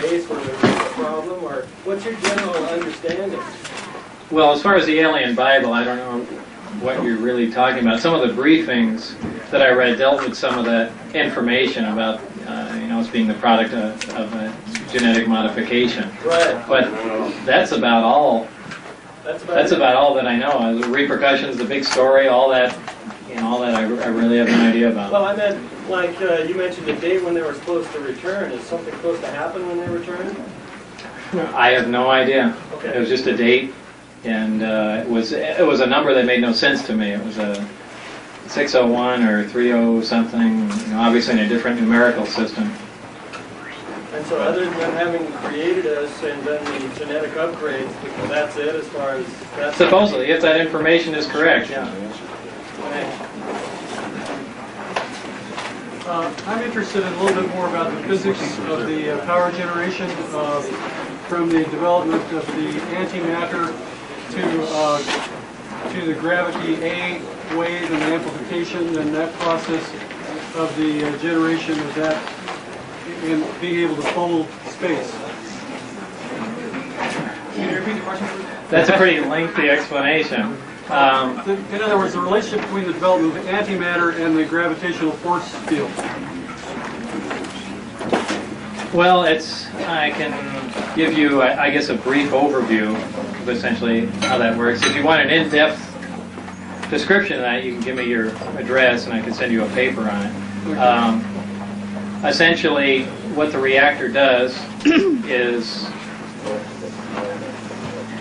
Base where there's a problem, or what's your general understanding? Well, as far as the alien Bible, I don't know what you're really talking about. Some of the briefings that I read dealt with some of that information about, it's being the product of a genetic modification. Right. But that's about all. That's about all that I know. The repercussions, the big story, all that. All that I really have no idea about. Well, I meant, like you mentioned the date when they were supposed to return. Is something supposed to happen when they return? I have no idea. Okay. It was just a date, and it was a number that made no sense to me. It was a 601 or 30 something. Obviously in a different numerical system. And so, other than having created us and then the genetic upgrades, that's it as far as that's supposedly, if that information is correct, yeah. I'm interested in a little bit more about the physics of the power generation from the development of the antimatter to the gravity A wave and the amplification and that process of the generation of that and being able to fold space. Can you repeat the question, please? That's a pretty lengthy explanation. In other words, the relationship between the development of antimatter and the gravitational force field. Well, I can give you, I guess, a brief overview of essentially how that works. If you want an in-depth description of that, you can give me your address and I can send you a paper on it. Essentially, what the reactor does is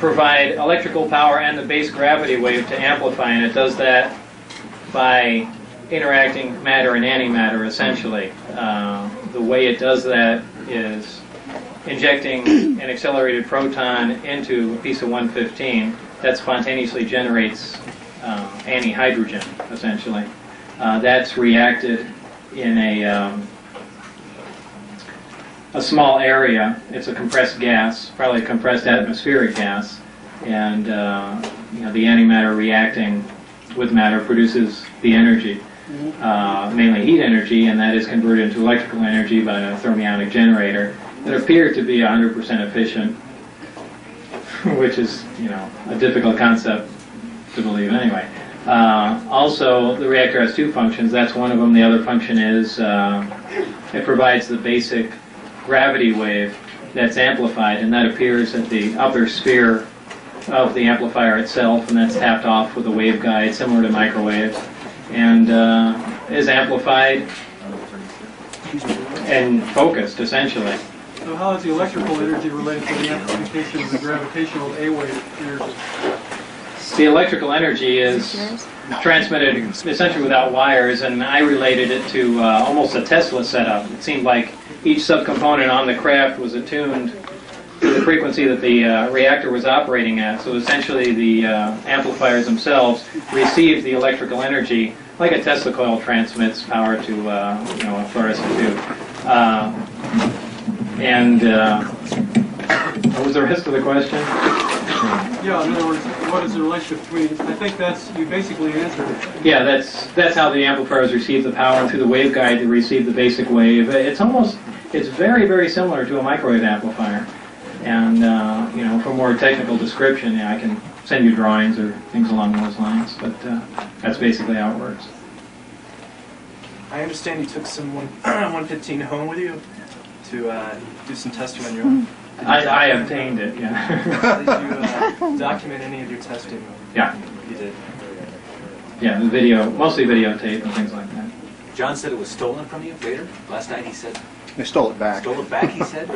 provide electrical power and the base gravity wave to amplify, and it does that by interacting matter and antimatter, essentially. The way it does that is injecting an accelerated proton into a piece of 115 that spontaneously generates antihydrogen, essentially. That's reacted in a small area. It's a compressed gas, probably a compressed atmospheric gas, and the antimatter reacting with matter produces the energy, mainly heat energy, and that is converted into electrical energy by a thermionic generator that appeared to be 100% efficient, which is a difficult concept to believe anyway. Also, the reactor has two functions. That's one of them. The other function is it provides the basic gravity wave that's amplified, and that appears at the upper sphere of the amplifier itself, and that's tapped off with a waveguide similar to microwaves, and is amplified and focused, essentially. So how is the electrical energy related to the amplification of the gravitational A wave energy? The electrical energy is transmitted essentially without wires, and I related it to almost a Tesla setup. It seemed like each subcomponent on the craft was attuned to the frequency that the reactor was operating at. So essentially the amplifiers themselves receive the electrical energy like a Tesla coil transmits power to a fluorescent tube. What was the rest of the question? Yeah, in other words, what is the relationship between? I think you basically answered it. Yeah, that's how the amplifiers receive the power, and through the waveguide they receive the basic wave. It's very, very similar to a microwave amplifier. And for more technical description, I can send you drawings or things along those lines. But that's basically how it works. I understand you took some 115 home with you to do some testing on your own. I obtained it, yeah. Did you document any of your testing? Yeah. You did? Yeah, the video, mostly videotape and things like that. John said it was stolen from you later. Last night he said... They stole it back. Stole it back, he said?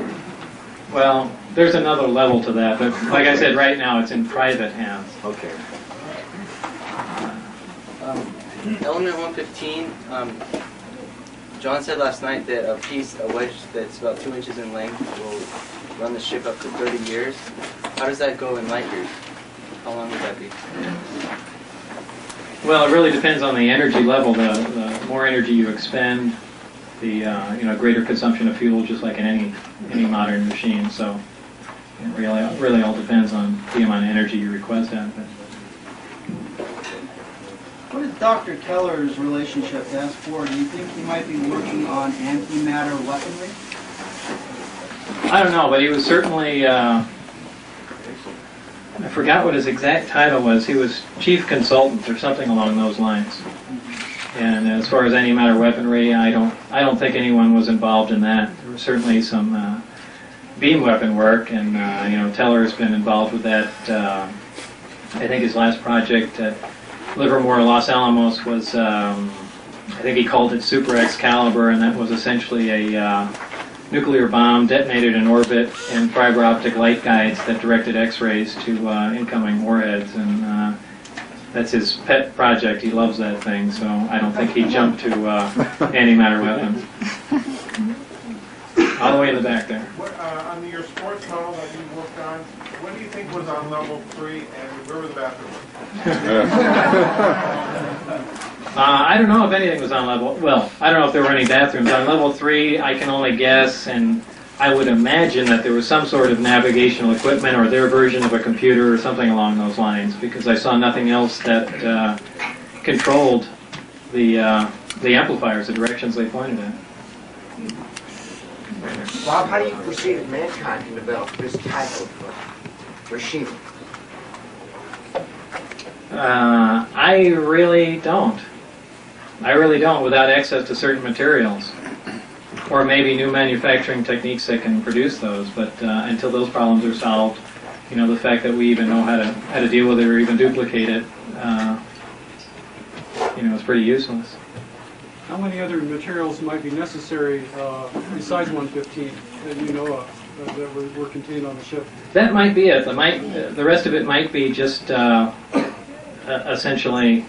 Well, there's another level to that, but like I said, right now it's in private hands. Okay. Element 115, John said last night that a wedge that's about 2 inches in length will run the ship up to 30 years. How does that go in light years? How long would that be? Well, it really depends on the energy level. The more energy you expend, the greater consumption of fuel, just like in any modern machine. So it really all depends on the amount of energy you request out of it. What is With Dr. Keller's relationship to S4, do you think he might be working on antimatter weaponry? I don't know, but he was certainly, I forgot what his exact title was. He was chief consultant or something along those lines. And as far as antimatter weaponry, I don't think anyone was involved in that. There was certainly some beam weapon work, and Teller's been involved with that. I think his last project at Livermore, Los Alamos was, I think he called it Super Excalibur, and that was essentially a nuclear bomb detonated in orbit and fiber optic light guides that directed X-rays to incoming warheads, and that's his pet project. He loves that thing, so I don't think he'd jump to antimatter weapons. All the way in the back there. On your sports tunnel that you worked on, what do you think was on level 3, and where were the bathrooms? I don't know if anything was on level, well, I don't know if there were any bathrooms. On level 3, I can only guess, and I would imagine that there was some sort of navigational equipment or their version of a computer or something along those lines, because I saw nothing else that controlled the amplifiers, the directions they pointed at. Bob, how do you foresee that mankind can develop this type of machine? I really don't. Without access to certain materials. Or maybe new manufacturing techniques that can produce those, but until those problems are solved, the fact that we even know how to deal with it or even duplicate it, is pretty useless. How many other materials might be necessary besides 115 that you know of that were contained on the ship? That might be it. The rest of it might be just essentially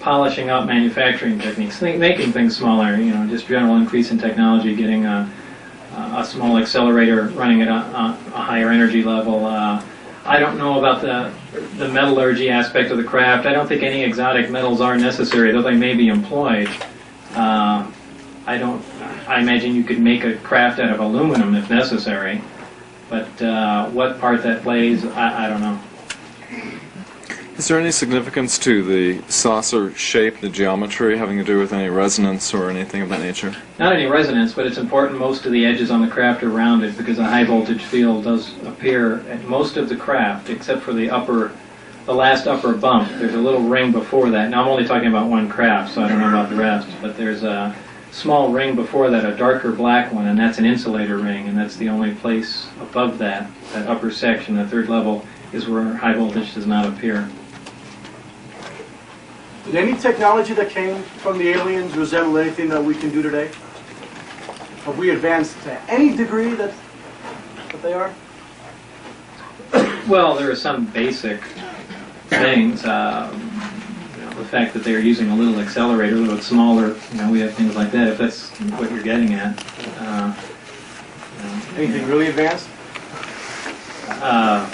polishing up manufacturing techniques, making things smaller. Just general increase in technology, getting a small accelerator running at a higher energy level. I don't know about the metallurgy aspect of the craft. I don't think any exotic metals are necessary, though they may be employed. I imagine you could make a craft out of aluminum if necessary, but what part that plays, I don't know. Is there any significance to the saucer shape, the geometry, having to do with any resonance or anything of that nature? Not any resonance, but it's important most of the edges on the craft are rounded, because a high voltage field does appear at most of the craft, except for the last upper bump. There's a little ring before that. Now I'm only talking about one craft, so I don't know about the rest, but there's a small ring before that, a darker black one, and that's an insulator ring, and that's the only place above that upper section, the third level, is where high voltage does not appear. Did any technology that came from the aliens resemble anything that we can do today? Have we advanced to any degree that they are? Well, there are some basic things. The fact that they're using a little accelerator, a little bit smaller, we have things like that, if that's what you're getting at. Anything really advanced? Well,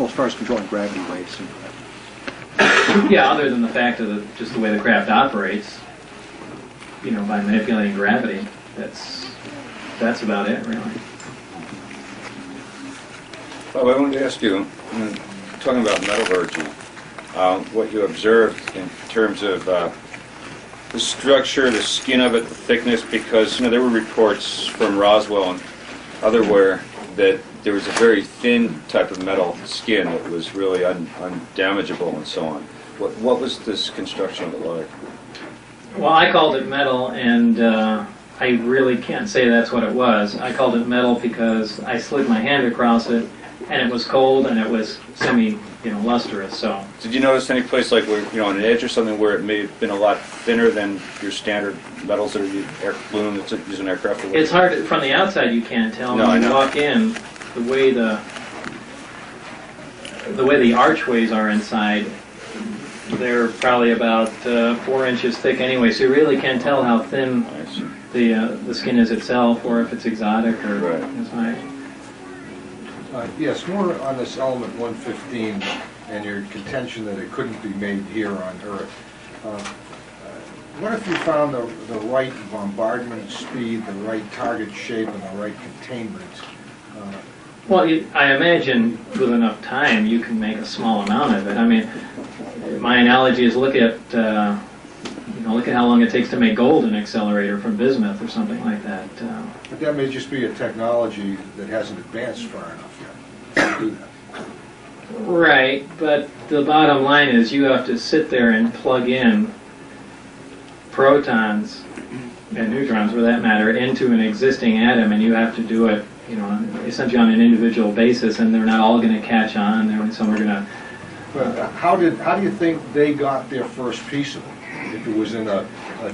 as far as controlling gravity waves. Yeah, other than the fact of just the way the craft operates, by manipulating gravity, that's about it, really. Well, I wanted to ask you, talking about metallurgy, what you observed in terms of the structure, the skin of it, the thickness, because there were reports from Roswell and otherwhere that there was a very thin type of metal skin that was really undamageable and so on. What was this construction of it like? Well, I called it metal, and I really can't say that's what it was. I called it metal because I slid my hand across it, and it was cold, and it was lustrous. So. Did you notice any place like where, on an edge or something where it may have been a lot thinner than your standard metals that are aluminum that's used in aircraft? It's hard from the outside. You can't tell. No, when you walk in, the way the archways are inside, they're probably about 4 inches thick anyway. So you really can't tell how thin the skin is itself, or if it's exotic or inside. Yes, more on this element 115 and your contention that it couldn't be made here on Earth. What if you found the right bombardment speed, the right target shape, and the right containment? Well, I imagine with enough time you can make a small amount of it. I mean, my analogy is look at look at how long it takes to make gold in an accelerator from bismuth or something like that. But that may just be a technology that hasn't advanced far enough yet to do that. Right, but the bottom line is you have to sit there and plug in protons and neutrons, for that matter, into an existing atom, and you have to do it, essentially on an individual basis, and they're not all going to catch on. Some are going to. But how do you think they got their first piece of it? If it was in a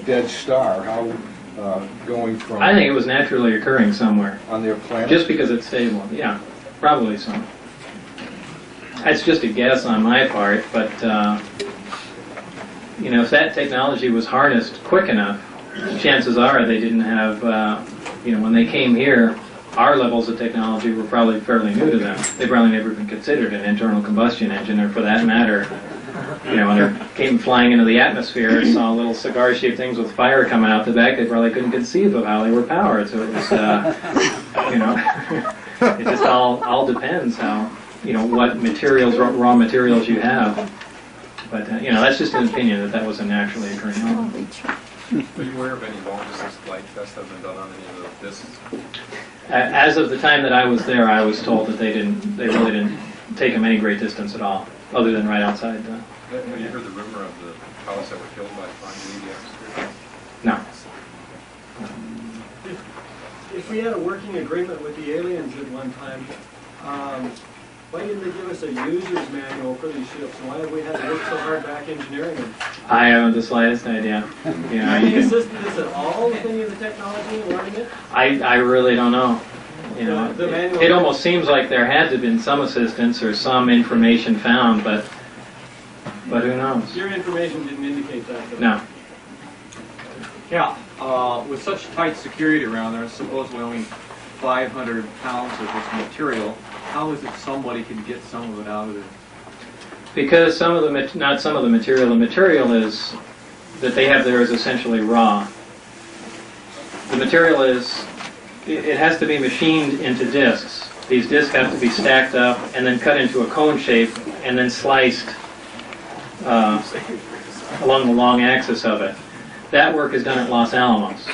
dead star, how going from? I think it was naturally occurring somewhere on their planet. Just because it's stable, yeah, probably so. That's just a guess on my part, but if that technology was harnessed quick enough, chances are they didn't have, when they came here, our levels of technology were probably fairly new to them. They probably never even considered an internal combustion engine, or for that matter, when they came flying into the atmosphere and saw little cigar-shaped things with fire coming out the back, they probably couldn't conceive of how they were powered. So it was, it just all depends how, what materials, raw materials you have. But, that's just an opinion that was a naturally occurring element. Are you aware of any long-distance flight tests that have been done on any of the discs? As of the time that I was there, I was told that they really didn't take them any great distance at all, other than right outside the... Have you heard the rumor of the pilots that were killed by flying into the atmosphere? No. If we had a working agreement with the aliens at one time, why didn't they give us a user's manual for these ships? Why have we had to work so hard back engineering them? I haven't the slightest idea. Have they assisted us at all with any of the technology and learning it? I really don't know. It almost seems like there had to have been some assistance or some information found, but who knows? Your information didn't indicate that, though. No. Yeah, with such tight security around there, supposedly only 500 pounds of this material, how is it somebody can get some of it out of there? Because not some of the material is that they have there is essentially raw. The material it has to be machined into discs. These discs have to be stacked up and then cut into a cone shape and then sliced along the long axis of it. That work is done at Los Alamos.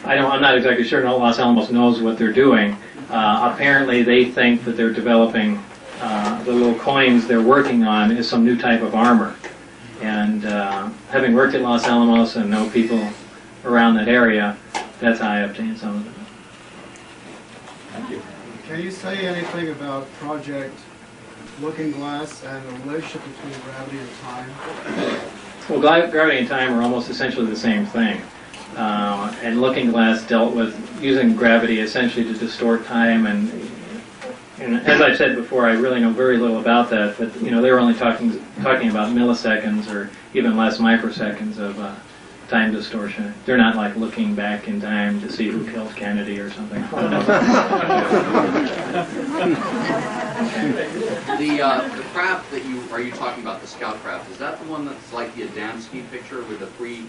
I'm not exactly sure Los Alamos knows what they're doing. Apparently they think that they're developing the little coins they're working on is some new type of armor. And having worked at Los Alamos and know people around that area, that's how I obtained some of it. Thank you. Can you say anything about Project Looking Glass and the relationship between gravity and time? Well, gravity and time are almost essentially the same thing. And Looking Glass dealt with using gravity essentially to distort time, and as I've said before, I really know very little about that, but they were only talking about milliseconds or even less microseconds of time distortion. They're not like looking back in time to see who killed Kennedy or something. The craft that are you talking about, the scout craft, is that the one that's like the Adamski picture with the 3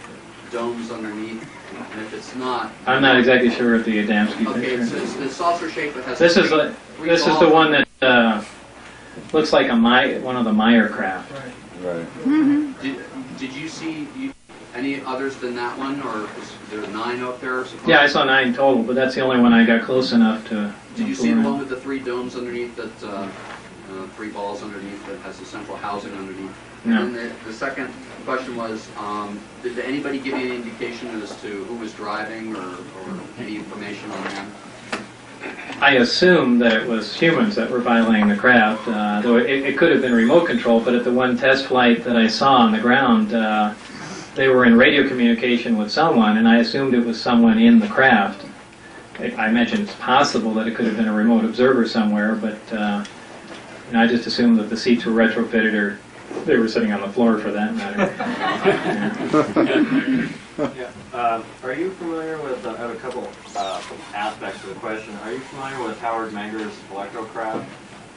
domes underneath? And if it's not, I'm not exactly sure of the Adamski okay, picture. it's the saucer shape that has. This is the one that looks like one of the Meyer craft. Right. Did you see any others than that one, or is there 9 out there? Yeah, I saw 9 total, but that's the only one I got close enough to. Did you see the one with the 3 domes underneath that, 3 balls underneath that has the central housing underneath? No. And then the second question was, did anybody give you any indication as to who was driving or any information on that? I assume that it was humans that were violating the craft, though it could have been remote control, but at the one test flight that I saw on the ground, they were in radio communication with someone, and I assumed it was someone in the craft. I mentioned it's possible that it could have been a remote observer somewhere, but I just assumed that the seats were retrofitted, or they were sitting on the floor for that matter. Are you familiar with, I have a couple aspects to the question. Are you familiar with Howard Menger's Electrocraft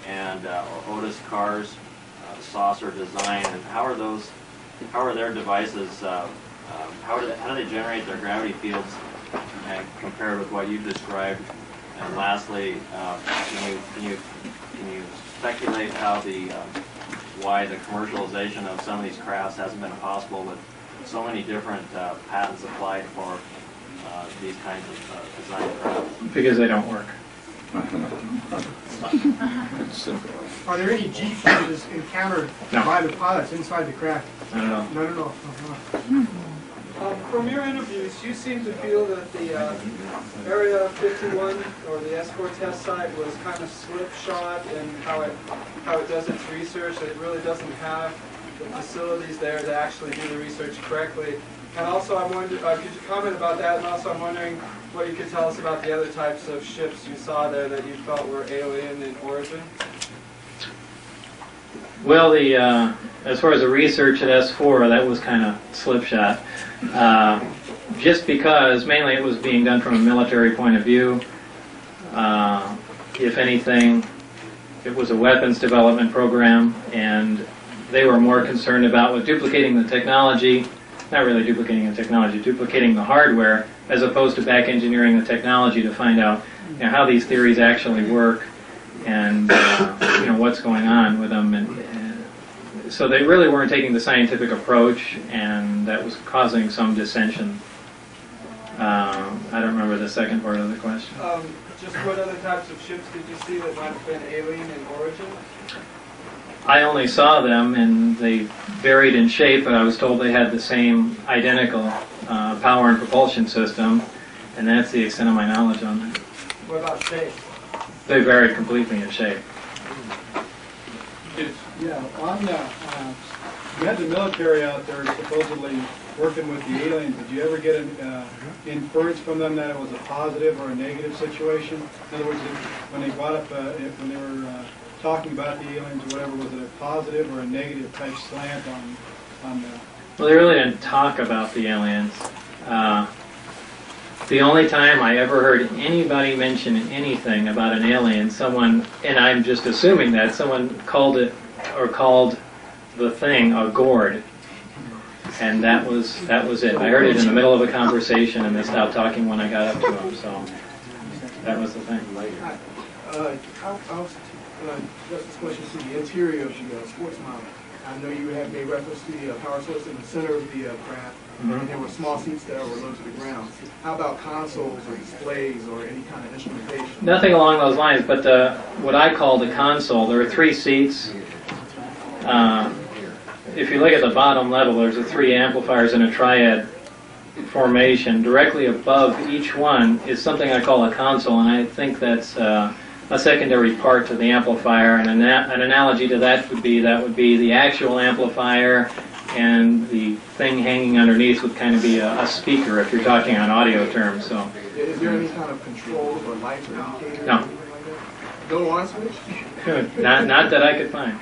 and Otis Carr's saucer design, and how are their devices, how do they generate their gravity fields compared with what you've described? And lastly, can you speculate how why the commercialization of some of these crafts hasn't been possible with so many different patents applied for these kinds of design craft? Because they don't work. It's simple. Are there any G forces encountered by the pilots inside the craft? I don't know. No. From your interviews, you seem to feel that the Area 51 or the S4 test site was kind of slipshod in how it does its research. It really doesn't have the facilities there to actually do the research correctly. And also, I'm wondering, could you comment about that? And also, I'm wondering what you could tell us about the other types of ships you saw there that you felt were alien in origin. Well, as far as the research at S4, that was kind of slipshod. Just because mainly it was being done from a military point of view. If anything, it was a weapons development program, and they were more concerned about with duplicating the technology, not really duplicating the technology, duplicating the hardware, as opposed to back engineering the technology to find out how these theories actually work and what's going on with them. And so they really weren't taking the scientific approach, and that was causing some dissension. I don't remember the second part of the question. Just what other types of ships did you see that might have been alien in origin? I only saw them, and they varied in shape, but I was told they had the same identical power and propulsion system, and that's the extent of my knowledge on that. What about shape? They varied completely in shape. Yeah, you had the military out there supposedly working with the aliens. Did you ever get an inference from them that it was a positive or a negative situation? In other words, when they brought up, when they were talking about the aliens or whatever, was it a positive or a negative type slant on the... Well, they really didn't talk about the aliens. The only time I ever heard anybody mention anything about an alien, someone, and I'm just assuming that, someone called it, or called the thing, a gourd. And that was it. I heard it in the middle of a conversation, and they stopped talking when I got up to them, so that was the thing. Just this question to the interior of the sports model. I know you have made reference to the power source in the center of the craft, and there were small seats that were low to the ground. How about consoles or displays or any kind of instrumentation? Nothing along those lines, but what I call the console, there are 3 seats. If you look at the bottom level, there's the 3 amplifiers in a triad formation. Directly above each one is something I call a console, and I think that's a secondary part to the amplifier. And an analogy to that would be the actual amplifier, and the thing hanging underneath would kind of be a speaker if you're talking on audio terms. So. Is there any kind of control or lights or indicators? No. No on switch? Not that I could find.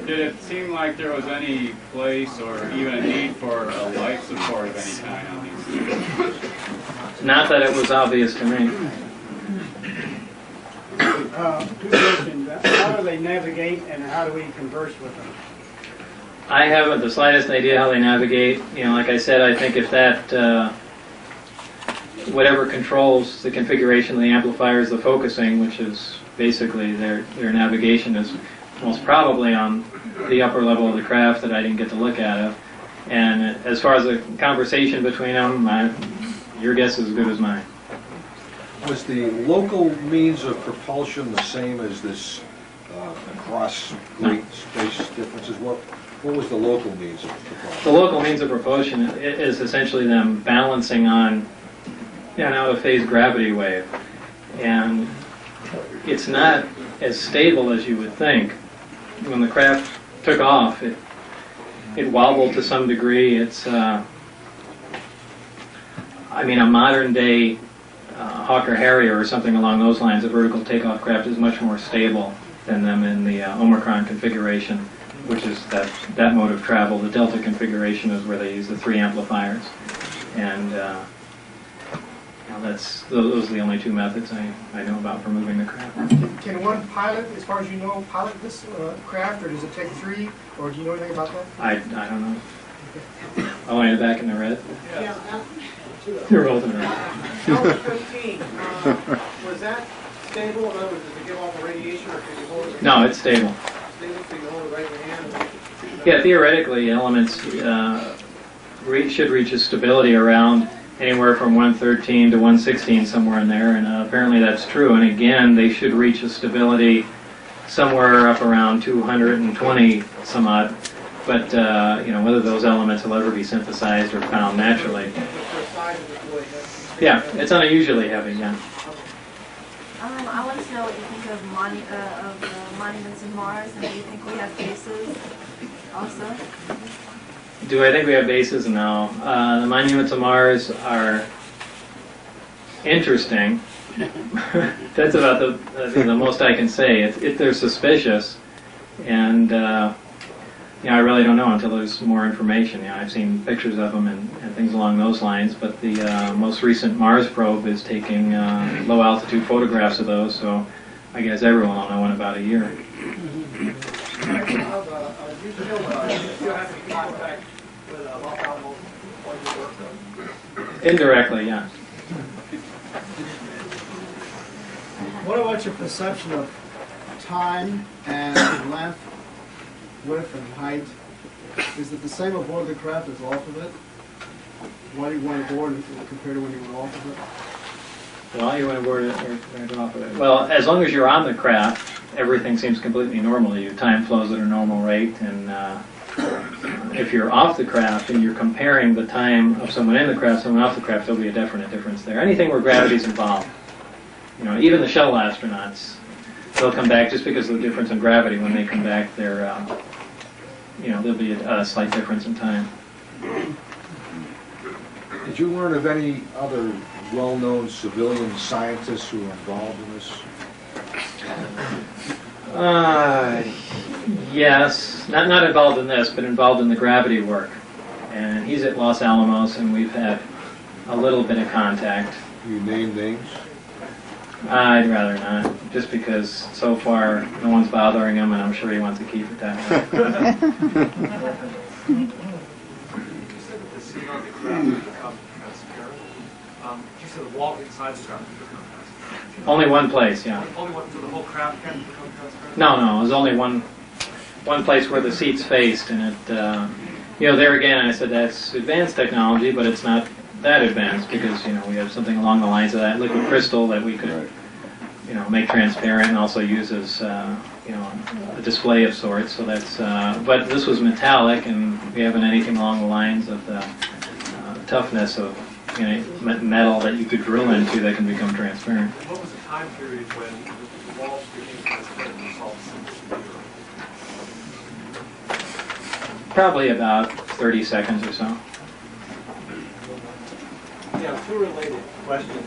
Did it seem like there was any place or even a need for a life support of any kind on these? Not that it was obvious to me. Two questions. How do they navigate, and how do we converse with them? I haven't the slightest idea how they navigate. Like I said, I think if that, whatever controls the configuration of the amplifier is the focusing, which is basically their navigation, is most probably on the upper level of the craft that I didn't get to look at. And as far as the conversation between them, your guess is as good as mine. Was the local means of propulsion the same as this across great space differences? What was the local means of propulsion? The local means of propulsion is essentially them balancing on an out-of-phase gravity wave. And it's not as stable as you would think. When the craft took off, it wobbled to some degree. It's, a modern-day Hawker Harrier or something along those lines, a vertical takeoff craft, is much more stable than them in the Omicron configuration, which is that mode of travel. The Delta configuration is where they use the 3 amplifiers. And those are the only 2 methods I know about for moving the craft. Can one pilot, as far as you know, pilot this craft, or does it take 3, or do you know anything about that? I don't know. Oh, and back in the red? Yeah. You're both in the red. Delta 15, was that stable? In other words, did it give off the radiation, or could you hold it? No, it's stable. Stable, so you can hold it right in your hand? Yeah, theoretically, elements should reach a stability around anywhere from 113 to 116, somewhere in there, and apparently that's true. And again, they should reach a stability somewhere up around 220 some odd. But whether those elements will ever be synthesized or found naturally. Yeah, it's unusually heavy. Yeah. I want to know what you think of monuments in Mars, and do you think we have bases also? Do I think we have bases? No. The monuments of Mars are interesting. That's about the most I can say. They're suspicious, and I really don't know until there's more information. I've seen pictures of them and things along those lines, but the most recent Mars probe is taking low-altitude photographs of those, so I guess everyone will know in about a year. Indirectly, yeah. What about your perception of time and length, width, and height? Is it the same aboard the craft as off of it? Why do you want aboard compared to when you went off of it? Well, you went aboard it or went off of it. Well, as long as you're on the craft, everything seems completely normal to you. Time flows at a normal rate, and if you're off the craft and you're comparing the time of someone in the craft, someone off the craft, there'll be a definite difference there. Anything where gravity's involved. Even the shuttle astronauts, they'll come back just because of the difference in gravity. When they come back, there'll be a slight difference in time. Did you learn of any other well-known civilian scientists who are involved in this? Yes, not involved in this, but involved in the gravity work. And he's at Los Alamos, and we've had a little bit of contact. You name names? I'd rather not, just because so far no one's bothering him, and I'm sure he wants to keep it that way. You said that the scene on the craft would become transparent. You said the wall inside the craft would become transparent. Only one place, yeah. Only one, so the whole craft can become transparent? No, there's only one place where the seats faced, and it, there again, I said that's advanced technology, but it's not that advanced because, we have something along the lines of that liquid crystal that we could, make transparent and also use as, a display of sorts. So that's, but this was metallic, and we haven't anything along the lines of the toughness of metal that you could drill into that can become transparent. What was the time period when the walls became transparent and the salts disappeared? Probably about 30 seconds or so. Yeah, two related questions.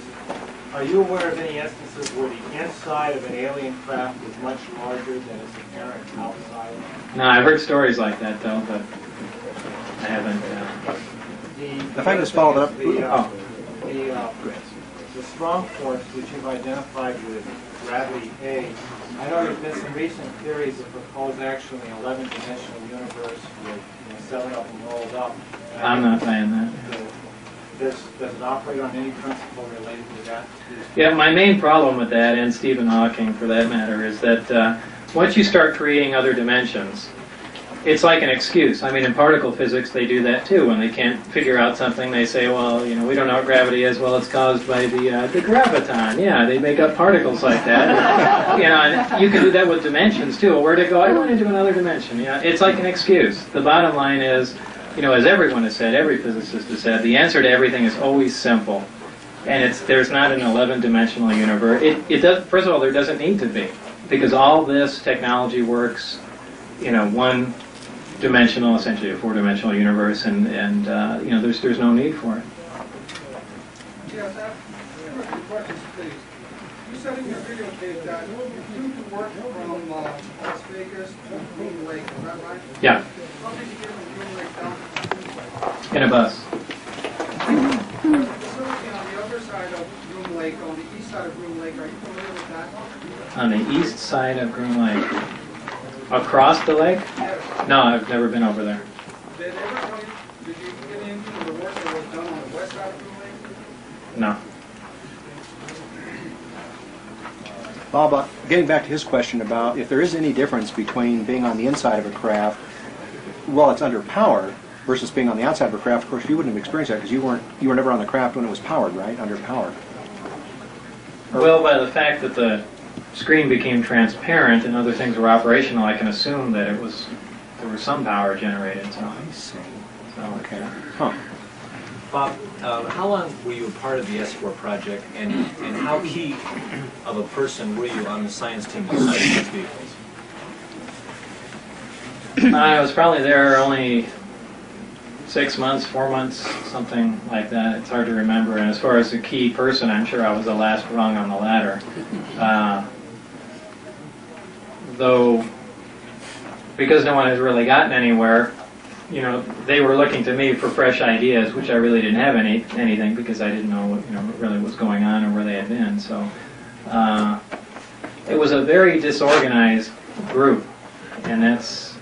Are you aware of any instances where the inside of an alien craft is much larger than its apparent outside? No, I've heard stories like that, though, but I haven't. If I can just follow it up. The strong force which you've identified with gravity A, I know there's been some recent theories that propose actually an 11-dimensional universe with 7 of them rolled up. I'm not buying that. Does it operate on any principle related to that? Yeah, my main problem with that, and Stephen Hawking for that matter, is that once you start creating other dimensions, it's like an excuse. I mean, in particle physics, they do that too. When they can't figure out something, they say, well, we don't know what gravity is. Well, it's caused by the graviton. Yeah, they make up particles like that. And you can do that with dimensions too. Well, where'd it go? I went into another dimension. Yeah, it's like an excuse. The bottom line is, as everyone has said, every physicist has said, the answer to everything is always simple. And there's not an 11-dimensional universe. It does. First of all, there doesn't need to be, because all this technology works, one-dimensional, essentially a 4-dimensional universe, and there's no need for it. Yes, questions, please. You said in your videotape that you do work from Las Vegas to Groom Lake, is that right? Yeah. How did you get from Groom Lake down? In a bus. The facility on the other side of Groom Lake, on the east side of Groom Lake, are you familiar with that? On the east side of Groom Lake. Across the lake? Yes. No, I've never been over there. Did you get into the work that was done on the west side of Groom Lake? No. Bob, getting back to his question about if there is any difference between being on the inside of a craft while it's under power versus being on the outside of a craft, of course, you wouldn't have experienced that because you were never on the craft when it was powered, right? Under power. Well, by the fact that the screen became transparent and other things were operational, I can assume that there was some power generated. So. I see. So, okay. Huh. Bob, how long were you a part of the S4 project, and how key of a person were you on the science team to study these vehicles? I was probably there only 6 months, 4 months, something like that. It's hard to remember. And as far as a key person, I'm sure I was the last rung on the ladder. Though, because no one has really gotten anywhere, you know, they were looking to me for fresh ideas, which I really didn't have anything because I didn't know what really was going on or where they had been. So it was a very disorganized group, and that's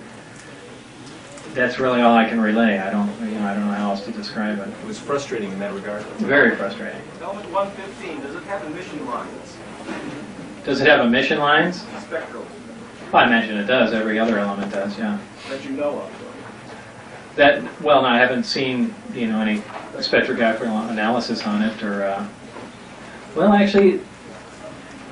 really all I can relay. I don't know how else to describe it. It was frustrating in that regard. Very frustrating. Element 115, does it have emission lines? Does it have emission lines? Spectral. Well, I imagine it does. Every other element does, yeah. That you know of? Well, no, I haven't seen any spectrographic analysis on it, or well, actually,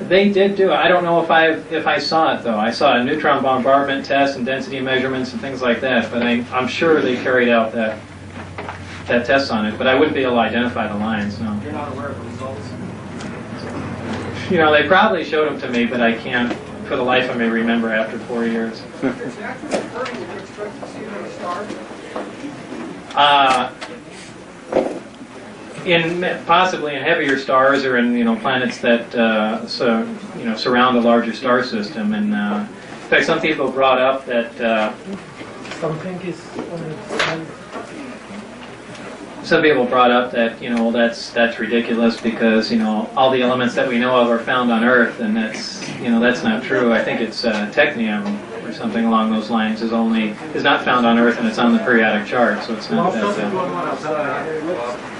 they did do it. I don't know if I saw it though. I saw a neutron bombardment test and density measurements and things like that, but I'm sure they carried out that test on it. But I wouldn't be able to identify the lines. No. You're not aware of the results? They probably showed them to me, but I can't, for the life of me, remember after 4 years. Is the actual occurring what you expect to see in a star? Possibly in heavier stars or in planets that surround a larger star system. And in fact, some people brought up that that's ridiculous because all the elements that we know of are found on Earth, and that's not true. I think it's technium or something along those lines is not found on Earth, and it's on the periodic chart, so it's not that.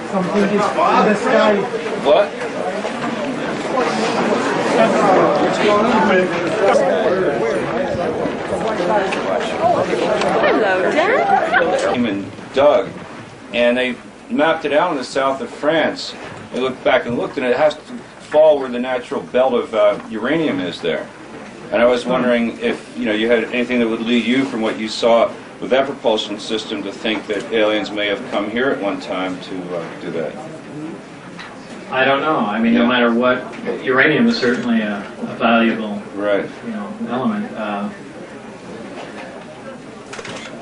Something is in the sky. What? Hello, Dad. And Doug, and they mapped it out in the south of France. They looked back and looked, and it has to fall where the natural belt of uranium is there. And I was wondering if you had anything that would lead you from what you saw with that propulsion system to think that aliens may have come here at one time to do that. I don't know. I mean, no matter what, uranium is certainly a valuable element.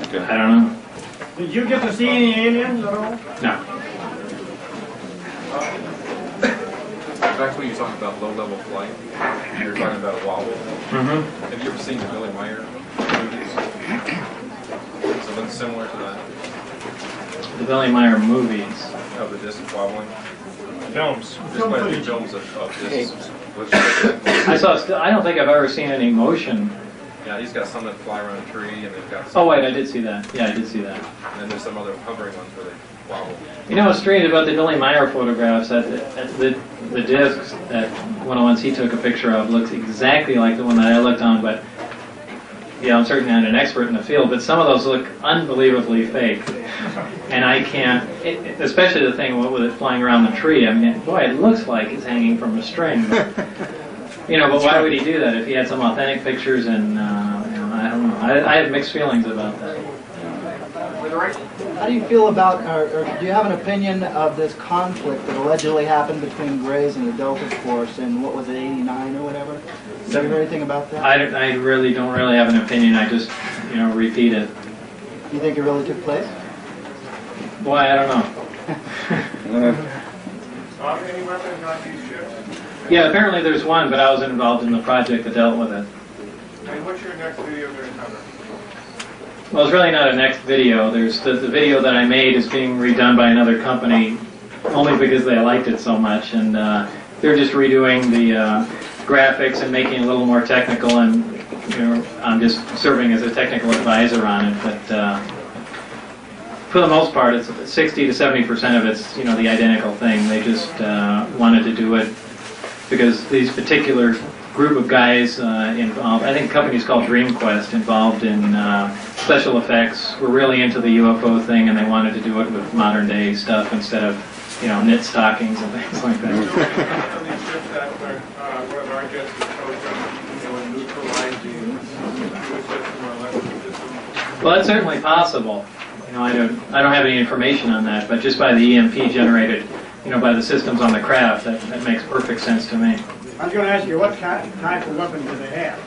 Okay. I don't know. Did you get to see any aliens at all? No. Back when you were talking about low-level flight, you were talking about a wobble. Mm-hmm. Have you ever seen the Billy Meyer movies? Something similar to that? The Billy Meyer movies. Of the disc wobbling? Films. Just quite a few films of discs. I don't think I've ever seen any motion. Yeah, he's got some that fly around a tree, and they've got some... Oh, wait, I did see that. Yeah, I did see that. And then there's some other hovering ones where they wobble. What's strange about the Billy Meyer photographs, that the discs, that one of the ones he took a picture of, looks exactly like the one that I looked on, but I'm certainly not an expert in the field, but some of those look unbelievably fake. And I can't, especially the thing with it flying around the tree, I mean, boy, it looks like it's hanging from a string. But why would he do that if he had some authentic pictures? And I don't know. I have mixed feelings about that. How do you feel about, or do you have an opinion of this conflict that allegedly happened between Grays and the Delta Force in, what was it, 89 or whatever? Have you heard anything about that? I really don't have an opinion. I just, repeat it. You think it really took place? Boy, I don't know. Any weapons on these ships? Yeah, apparently there's one, but I was involved in the project that dealt with it. And what's your next video going to cover? Well, it's really not a next video. There's the video that I made is being redone by another company only because they liked it so much, and they're just redoing the graphics and making it a little more technical, and I'm just serving as a technical advisor on it. But for the most part, it's 60 to 70% of it's the identical thing. They just wanted to do it because these particular group of guys involved, I think the company's called DreamQuest, involved in special effects were really into the UFO thing, and they wanted to do it with modern day stuff instead of, you know, knit stockings and things like that. Well, that's certainly possible. You know, I don't have any information on that, but just by the EMP generated, you know, by the systems on the craft, that makes perfect sense to me. I was going to ask you, what type of weapon do they have?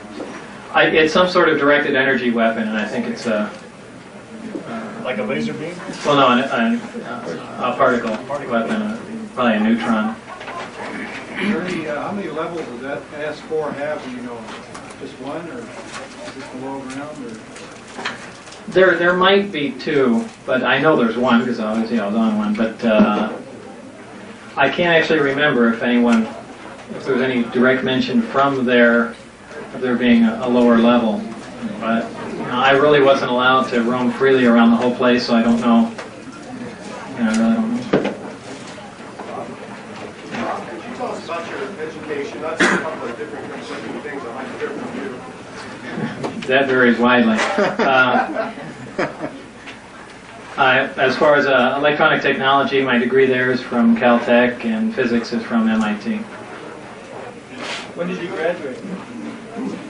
It's some sort of directed energy weapon, and I think it's a... Like a laser beam? Well, no, a particle weapon, probably a neutron. How many levels does that S4 have, do you know? Just one, or just below ground, or? There might be two, but I know there's one, because obviously I was on one, but I can't actually remember if there was any direct mention from there of there being a lower level. But you know, I really wasn't allowed to roam freely around the whole place, so I don't know. You know, I really don't know. Could you tell us about your education? That's a couple of different conflicting things I might hear from you. That varies widely. As far as electronic technology, my degree there is from Caltech, and physics is from MIT. When did you graduate?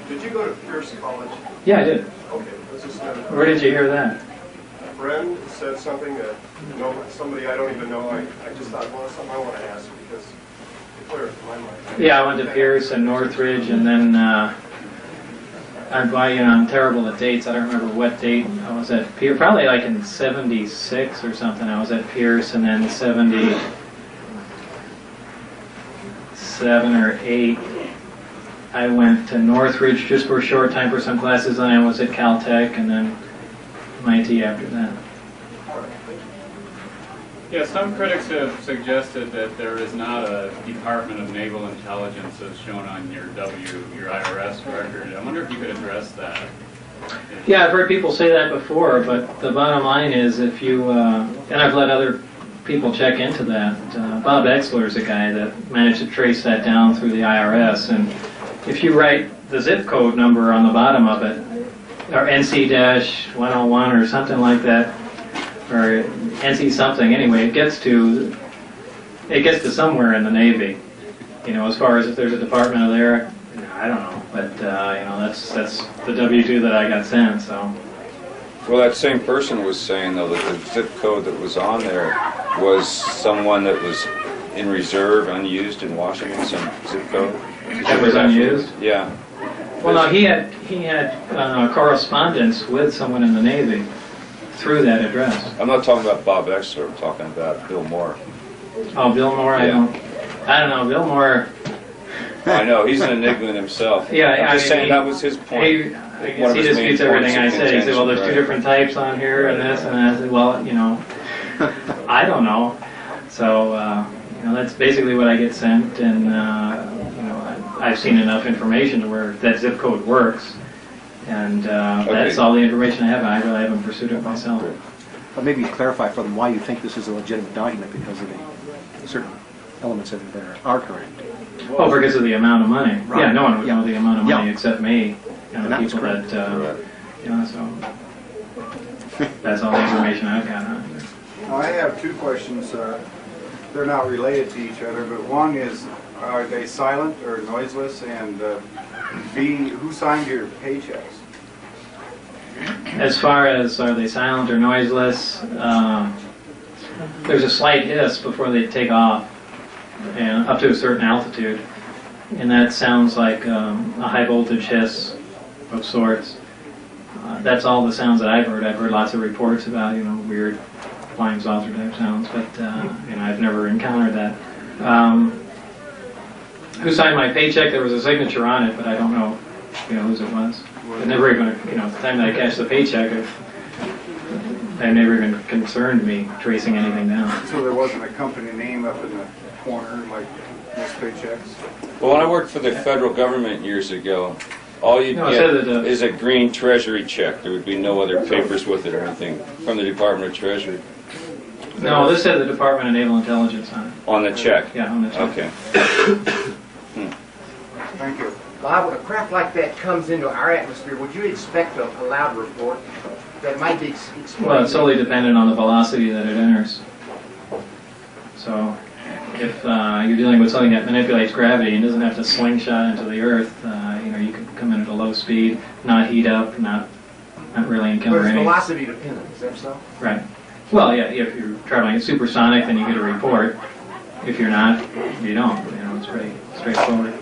Did you go to Pierce College? Yeah, I did. Okay, this is Where did you hear that? a friend said something that, you know, somebody I don't even know. I just thought, well, it's something I want to ask because it's clear to my mind. Yeah, I went to Pierce and Northridge, and then I'm terrible at dates. I don't remember what date I was at Pierce. Probably like in '76 or something. I was at Pierce, and then '77 or '8. I went to Northridge just for a short time for some classes, and I was at Caltech, and then MIT after that. Yeah, some critics have suggested that there is not a Department of Naval Intelligence as shown on your IRS record. I wonder if you could address that. Yeah, I've heard people say that before, but the bottom line is if you, and I've let other people check into that. Bob Exler is a guy that managed to trace that down through the IRS, and if you write the zip code number on the bottom of it, or NC-101 or something like that, or NC something, anyway, it gets to somewhere in the Navy. You know, as far as if there's a department of there, I don't know, but you know, that's the W-2 that I got sent. So. Well, that same person was saying though that the zip code that was on there was someone that was in reserve, unused in Washington, some zip code. That was unused? Yeah. Well, no, he had correspondence with someone in the Navy through that address. I'm not talking about Bob Exler. I'm talking about Bill Moore. Oh, Bill Moore. Yeah. I don't know. Bill Moore. I know he's an enigma in himself. Yeah, I'm just saying that was his point. I guess he disputes everything I said. He said, "Well, there's two different types on here, and this and that." I said, "Well, you know, I don't know." So, you know, that's basically what I get sent, and you know, I've seen enough information to where that zip code works, and that's all the information I have. I really haven't pursued it myself. But maybe clarify for them why you think this is a legitimate document because of the certain elements of it that are correct. Oh, because of the amount of money. Right. Yeah, no one would know the amount of money except me. You know, And that was people correct. that, you know, so that's all the information I've got on it. I have two questions. They're not related to each other, but one is, are they silent or noiseless? And B, who signed your paychecks? As far as are they silent or noiseless, there's a slight hiss before they take off, and up to a certain altitude, and that sounds like a high voltage hiss of sorts. That's all the sounds that I've heard. I've heard lots of reports about, you know, weird flying saucer type sounds, but you know, I've never encountered that. Who signed my paycheck? There was a signature on it, but I don't know, you know, whose it was. It never even, you know, at the time that I cashed the paycheck, it never even concerned me tracing anything down. So there wasn't a company name up in the corner like most paychecks? Well, when I worked for the federal government years ago, all you get is a green Treasury check. There would be no other papers with it or anything from the Department of Treasury. No, this said the Department of Naval Intelligence on it. On the check? Yeah, on the check. Okay. Thank you. Bob, when a craft like that comes into our atmosphere, would you expect a loud report? that might be explained? Well, it's solely dependent on the velocity that it enters. So if you're dealing with something that manipulates gravity and doesn't have to slingshot into the Earth, you could come in at a low speed, not heat up, not really But encounter it's any. velocity dependent, is that so? Right. Well, yeah, if you're traveling at supersonic, then you get a report. If you're not, you don't. It's pretty straightforward.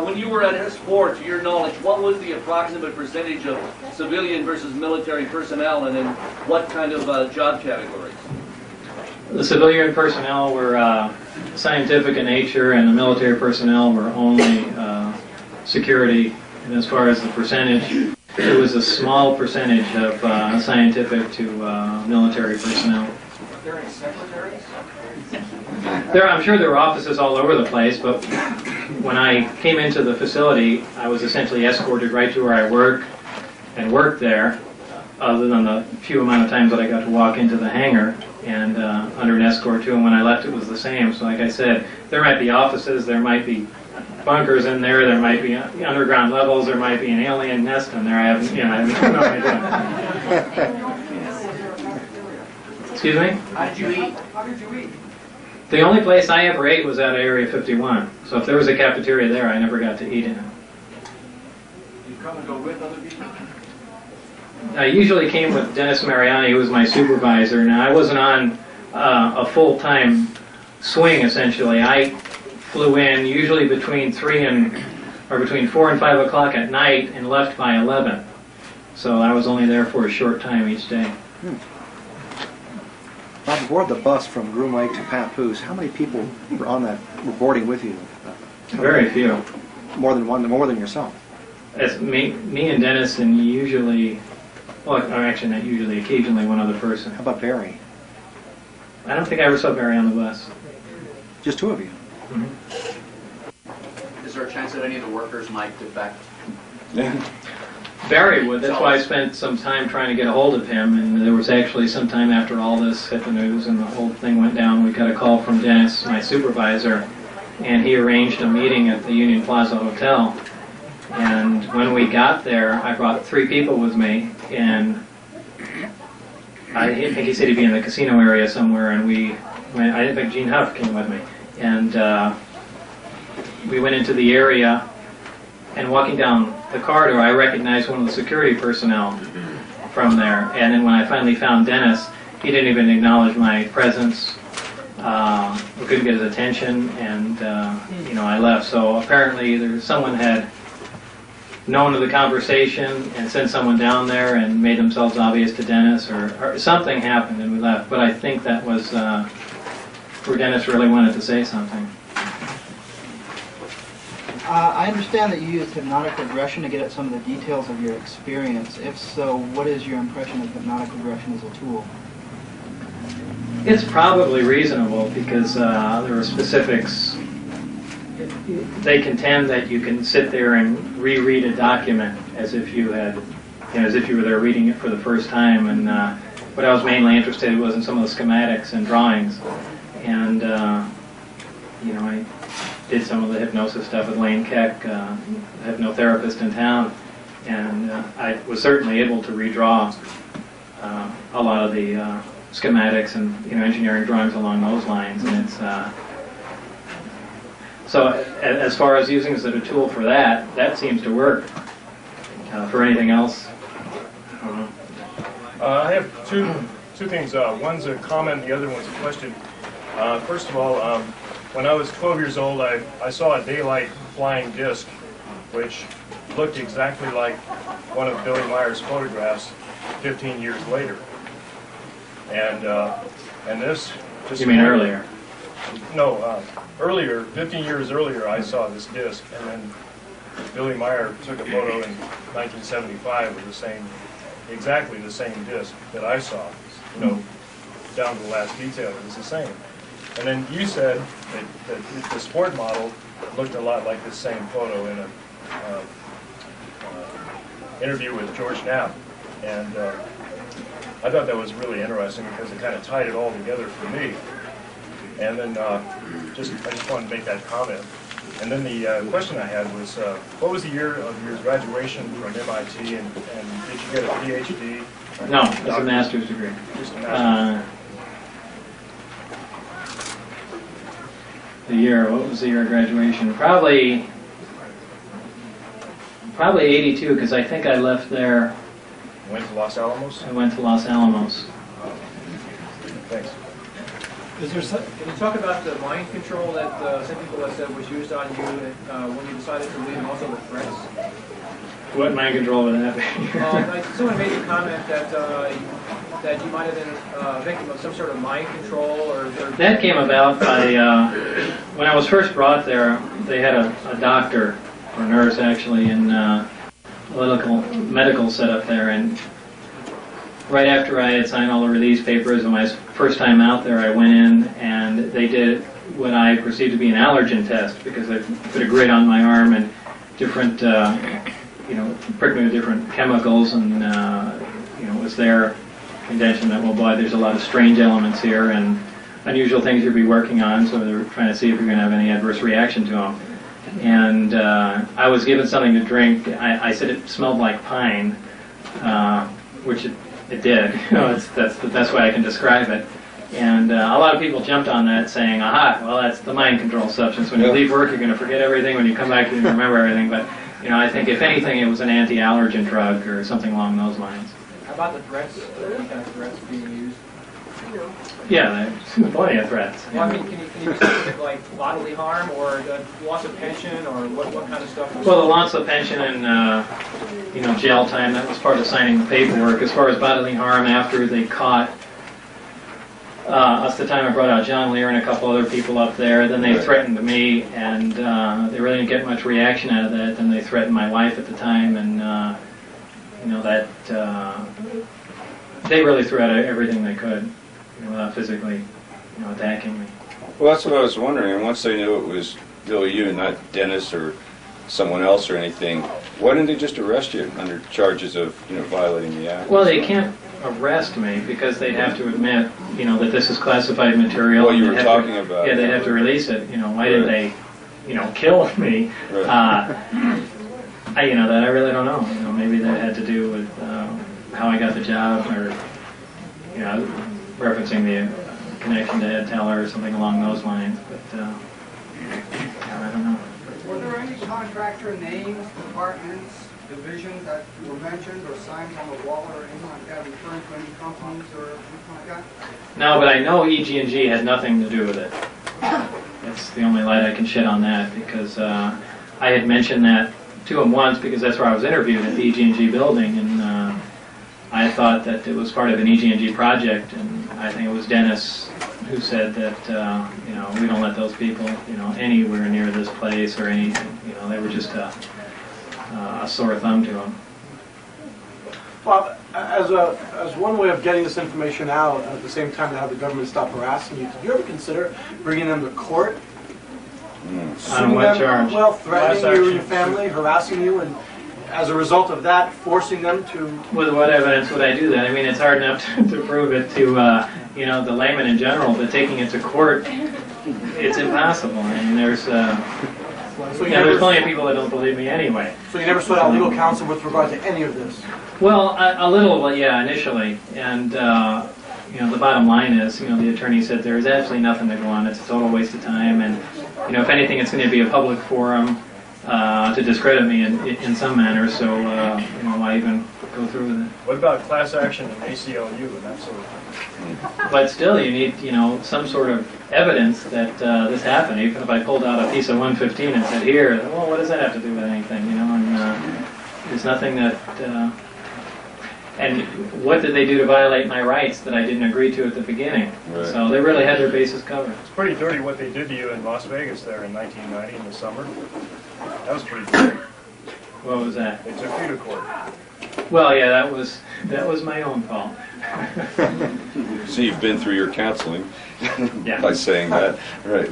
When you were at S4, to your knowledge, what was the approximate percentage of civilian versus military personnel, and in what kind of job categories? The civilian personnel were scientific in nature, and the military personnel were only security. And as far as the percentage, it was a small percentage of scientific to military personnel. Are there any secretaries? I'm sure there were offices all over the place, but when I came into the facility, I was essentially escorted right to where I work and worked there, other than the few amount of times that I got to walk into the hangar and under an escort too, and when I left it was the same. So like I said, there might be offices, there might be bunkers in there, there might be underground levels, there might be an alien nest in there. I have no idea. Excuse me? How did you eat? How did you eat? The only place I ever ate was at Area 51. So if there was a cafeteria there, I never got to eat in it. You come and go with other people? I usually came with Dennis Mariani, who was my supervisor. Now, I wasn't on a full-time swing, essentially. I flew in usually between 4 and 5 o'clock at night and left by 11. So I was only there for a short time each day. Bob, aboard the bus from Groom Lake to Papoose, how many people were boarding with you? Very few. More than yourself. It's me and Dennis, and usually, actually not usually, occasionally one other person. How about Barry? I don't think I ever saw Barry on the bus. Just two of you? Mm-hmm. Is there a chance that any of the workers might defect? Barry would. That's why I spent some time trying to get a hold of him, and there was actually some time after all this hit the news and the whole thing went down, we got a call from Dennis, my supervisor, and he arranged a meeting at the Union Plaza Hotel. And when we got there, I brought 3 people with me, and I think he said he'd be in the casino area somewhere, and I think Gene Huff came with me. And we went into the area, and walking down the corridor, I recognized one of the security personnel from there. And then when I finally found Dennis, he didn't even acknowledge my presence. We couldn't get his attention, and I left. So apparently, someone had known of the conversation and sent someone down there and made themselves obvious to Dennis, or something happened, and we left. But I think that was where Dennis really wanted to say something. I understand that you used hypnotic regression to get at some of the details of your experience. If so, what is your impression of hypnotic regression as a tool? It's probably reasonable because there are specifics. They contend that you can sit there and reread a document as if you had, as if you were there reading it for the first time. And what I was mainly interested in was in some of the schematics and drawings. And I did some of the hypnosis stuff with Lane Keck, a hypnotherapist in town, and I was certainly able to redraw a lot of the schematics and engineering drawings along those lines. And it's so as far as using it as a tool for that seems to work. For anything else, I don't know. I have two things. One's a comment, the other one's a question. First of all, when I was 12 years old, I saw a daylight flying disc, which looked exactly like one of Billy Meyer's photographs 15 years later. And this just... You mean earlier? No, earlier, 15 years earlier, I saw this disc, and then Billy Meyer took a photo in 1975 with exactly the same disc that I saw, down to the last detail. It was the same. And then you said that the sport model looked a lot like this same photo in an interview with George Knapp. And I thought that was really interesting because it kind of tied it all together for me. And then I just wanted to make that comment. And then the question I had was, what was the year of your graduation from MIT, and did you get a PhD? No, it's a master's degree. Just a master's. The year, what was the year of graduation? Probably 82, because I think I left there. Went to Los Alamos? I went to Los Alamos. Thanks. Can you talk about the mind control that some people have said was used on you when you decided to leave, and also the threats? What mind control would that be? Like someone made a comment that you might have been a victim of some sort of mind control, or That came about by, when I was first brought there, they had a doctor, or nurse actually, in a medical setup there, and right after I had signed all the release papers, and my first time out there, I went in and they did what I perceived to be an allergen test, because they put a grid on my arm and different, pricked me with different chemicals, and it was their contention that, well, boy, there's a lot of strange elements here and unusual things you'll be working on, so they were trying to see if you're going to have any adverse reaction to them. And I was given something to drink. I said it smelled like pine, which it did. That's the best way I can describe it. And a lot of people jumped on that, saying, aha, well, that's the mind control substance. When you leave work, you're going to forget everything. When you come back, you're going to remember everything. But, I think if anything, it was an anti-allergen drug or something along those lines. how about the threats? What kind of threats being used? Yeah, there's plenty of threats. Well, I mean, can you be something like bodily harm, or the loss of pension, or what kind of stuff? Well, the loss of pension and jail time, that was part of signing the paperwork. As far as bodily harm, after they caught us the time I brought out John Lear and a couple other people up there, then they threatened me, and they really didn't get much reaction out of that. Then they threatened my wife at the time, and they really threw out everything they could, without physically, attacking me. Well, that's what I was wondering. And once they knew it was really you, not Dennis or someone else or anything, why didn't they just arrest you under charges of, violating the act? Well, they can't arrest me because they'd have to admit, that this is classified material. Well, you were talking about. Yeah, they'd have to release it. Why didn't they, kill me? Right. That I really don't know. Maybe that had to do with how I got the job, or referencing the connection to Ed Teller or something along those lines. But I don't know. Were there any contractor names, departments, divisions that were mentioned or signed on the wall or anything like that, referring to any companies or anything like that? No, but I know EG&G had nothing to do with it. That's the only light I can shed on that, because I had mentioned that to him once, because that's where I was interviewed, at the EG&G building, and I thought that it was part of an EG&G project, and I think it was Dennis who said that, we don't let those people, anywhere near this place or anything. They were just a sore thumb to them. Well, as one way of getting this information out, at the same time to have the government stop harassing you, did you ever consider bringing them to court? On what charge? Well, threatening you and your family, harassing you, and as a result of that, forcing them to... With what evidence would I do that? I mean, it's hard enough to prove it to, the layman in general, but taking it to court, it's impossible. I mean, there's plenty of people that don't believe me anyway. So you never sought out legal counsel with regard to any of this? Well, a little, yeah, initially. And, the bottom line is, the attorney said there is absolutely nothing to go on. It's a total waste of time. And, if anything, it's going to be a public forum to discredit me in some manner. So, why even go through with it? What about class action and ACLU and that sort of thing? But still, you need, some sort of evidence that this happened. Even if I pulled out a piece of 115 and said, here, well, what does that have to do with anything, And there's nothing that... and what did they do to violate my rights that I didn't agree to at the beginning? Right. So they really had their bases covered. It's pretty dirty what they did to you in Las Vegas there in 1990 in the summer. That was pretty dirty. What was that? They took you to court. Well, yeah, that was my own fault. So you've been through your counseling Yeah. by saying that, right?